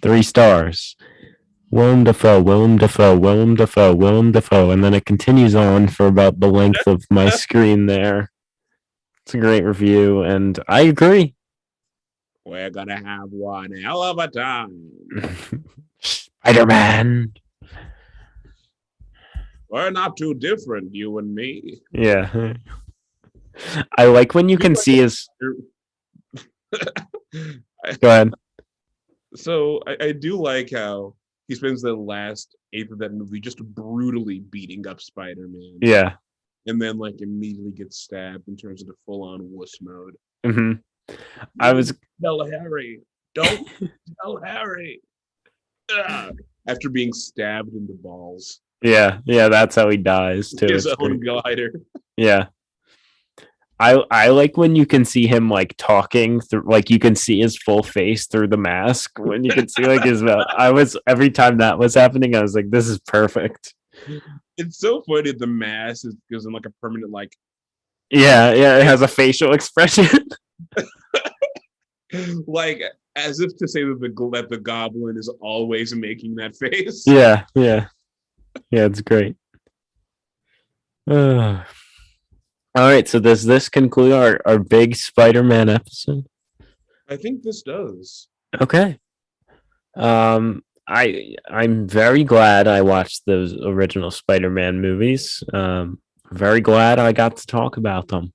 3 stars. Willem Dafoe, Willem Dafoe, Willem Dafoe, Willem Dafoe. And then it continues on for about the length of my screen there. It's a great review, and I agree. We're gonna have one hell of a time. Spider-Man. We're not too different, you and me. Yeah. I like when you can see his. Go ahead. So I do like how he spends the last eighth of that movie just brutally beating up Spider-Man. Yeah. And then like immediately gets stabbed and turns into full-on wuss mode. Mm-hmm. I was tell Harry. Don't tell Harry. Ugh. After being stabbed in the balls. Yeah, that's how he dies too. His own glider. Yeah. I like when you can see him like talking through, like you can see his full face through the mask when you can see like his mouth. Every time that was happening, I was like, this is perfect. It's so funny. The mask gives him like a permanent like. Yeah, it has a facial expression. Like as if to say that the goblin is always making that face. Yeah, it's great. All right, so does this conclude our big Spider-Man episode? I think this does. Okay. I'm very glad I watched those original Spider-Man movies. Very glad I got to talk about them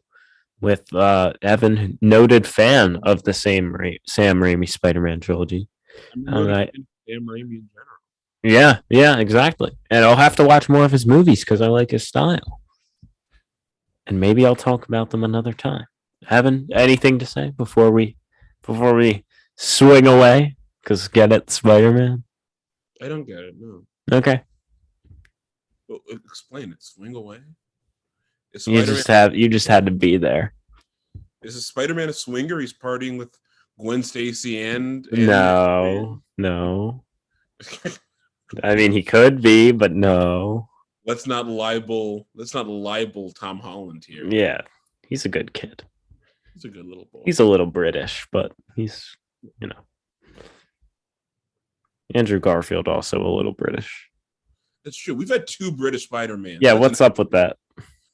with Evan, noted fan of the Sam Raimi Spider-Man trilogy. I'm Sam Raimi in general. Yeah, exactly. And I'll have to watch more of his movies because I like his style. And maybe I'll talk about them another time. Evan, anything to say before we swing away? Because get it, Spider-Man. I don't get it. No. Okay. Well, explain it. Swing away. You just had to be there. Is Spider-Man a swinger? He's partying with Gwen Stacy and no. I mean, he could be, but no. Let's not libel Tom Holland here. Yeah, he's a good kid. He's a good little boy. He's a little British, but he's, Andrew Garfield also a little British. That's true. We've had 2 British Spider-Man. Yeah, what's up with that?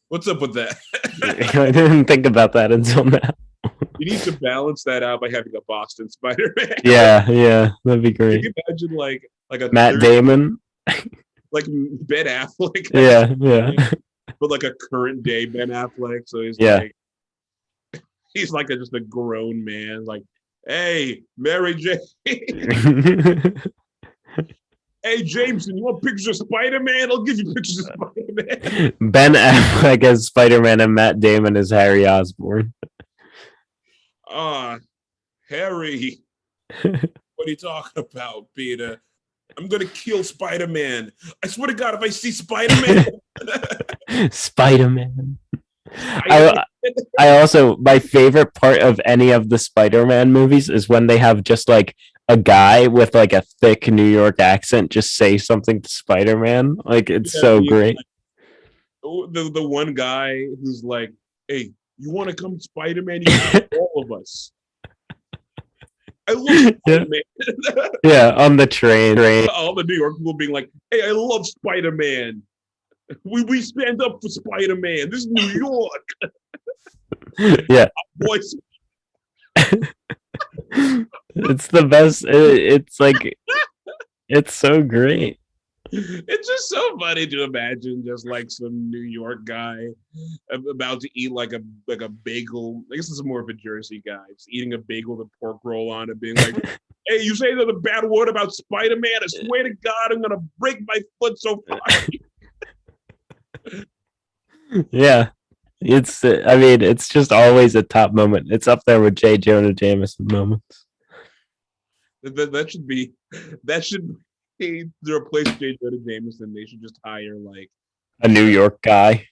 What's up with that? I didn't think about that until now. You need to balance that out by having a Boston Spider-Man. Yeah, that'd be great. Can you imagine like a Matt Damon? Like Ben Affleck. Yeah. But like a current day Ben Affleck. So he's like just a grown man. Like, hey, Mary Jane. Hey, Jameson, you want pictures of Spider-Man? I'll give you pictures of Spider-Man. Ben Affleck as Spider-Man and Matt Damon as Harry Osborn. Harry, what are you talking about, Peter? I'm gonna kill Spider-Man. I swear to God, if I see Spider-Man, Spider-Man. I also, my favorite part of any of the Spider-Man movies is when they have just like a guy with like a thick New York accent just say something to Spider-Man. Like it's so great. The one guy who's like, "Hey, you want to come Spider-Man? You can all of us." I love Spider-Man. Yeah, on the train. All the New York people being like, "Hey, I love Spider-Man. We stand up for Spider-Man. This is New York." Yeah. Boys. It's the best. It's like, it's so great. It's just so funny to imagine just like some New York guy about to eat like a bagel. I guess this is more of a Jersey guy. Just eating a bagel with a pork roll on it, being like, "Hey, you say the bad word about Spider-Man? I swear to God, I'm gonna break my foot so far." Yeah. I mean, it's just always a top moment. It's up there with J. Jonah Jameson moments. That should be to replace J. Jonah Jameson. They should just hire like a New York guy.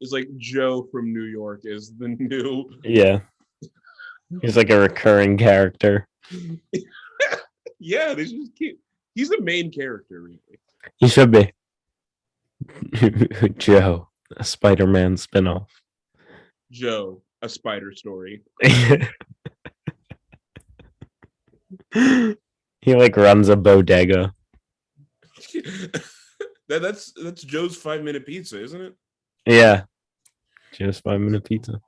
It's like Joe from New York is the new. Yeah, he's like a recurring character. Yeah, they should just keep. He's the main character, really. He should be. Joe, a Spider-Man spinoff. Joe, a spider story. He like runs a bodega. That's Joe's 5-minute pizza, isn't it? Yeah, Joe's 5-minute pizza.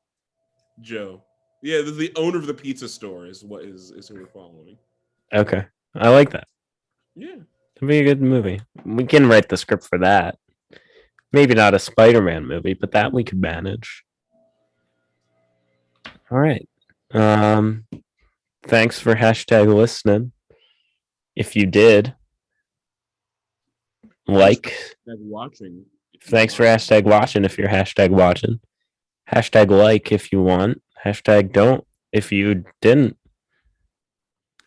Joe, yeah, the owner of the pizza store is who we're following. Okay, I like that. Yeah, it'd be a good movie. We can write the script for that. Maybe not a Spider-Man movie, but that we could manage. All right. Thanks for listening. If you did, watching. Thanks for watching if you're watching. Like if you want. Don't if you didn't.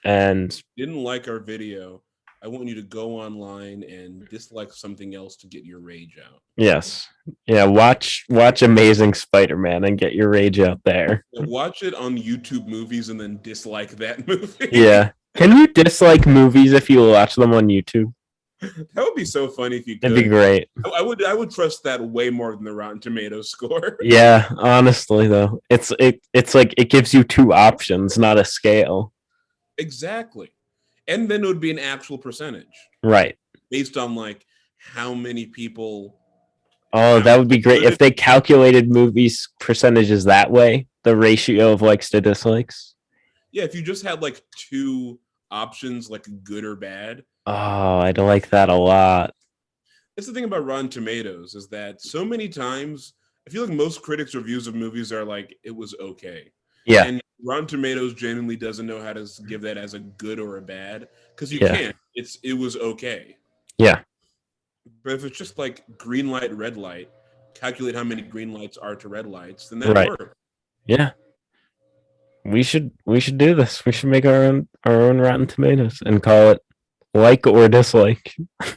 And didn't like our video, I want you to go online and dislike something else to get your rage out. Yes. Yeah, watch Amazing Spider-Man and get your rage out there. Watch it on YouTube Movies and then dislike that movie. Yeah. Can you dislike movies if you watch them on YouTube? That would be so funny if you could. That'd be great. I would trust that way more than the Rotten Tomatoes score. Yeah, honestly though. It's like it gives you two options, not a scale. Exactly. And then it would be an actual percentage. Right. Based on like how many people. Oh, that would be great if they calculated movies percentages that way, the ratio of likes to dislikes. Yeah, if you just had like two options, like good or bad. Oh, I'd like that a lot. That's the thing about Rotten Tomatoes is that so many times I feel like most critics' reviews of movies are like, it was okay. Yeah. And Rotten Tomatoes genuinely doesn't know how to give that as a good or a bad because you can't. It was okay. Yeah. But if it's just like green light, red light, calculate how many green lights are to red lights, then that works. Yeah. We should do this. We should make our own Rotten Tomatoes and call it like or dislike. I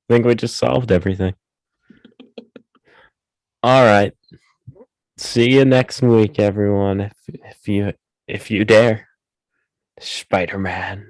think we just solved everything. All right. See you next week, everyone. If you dare. Spider-Man.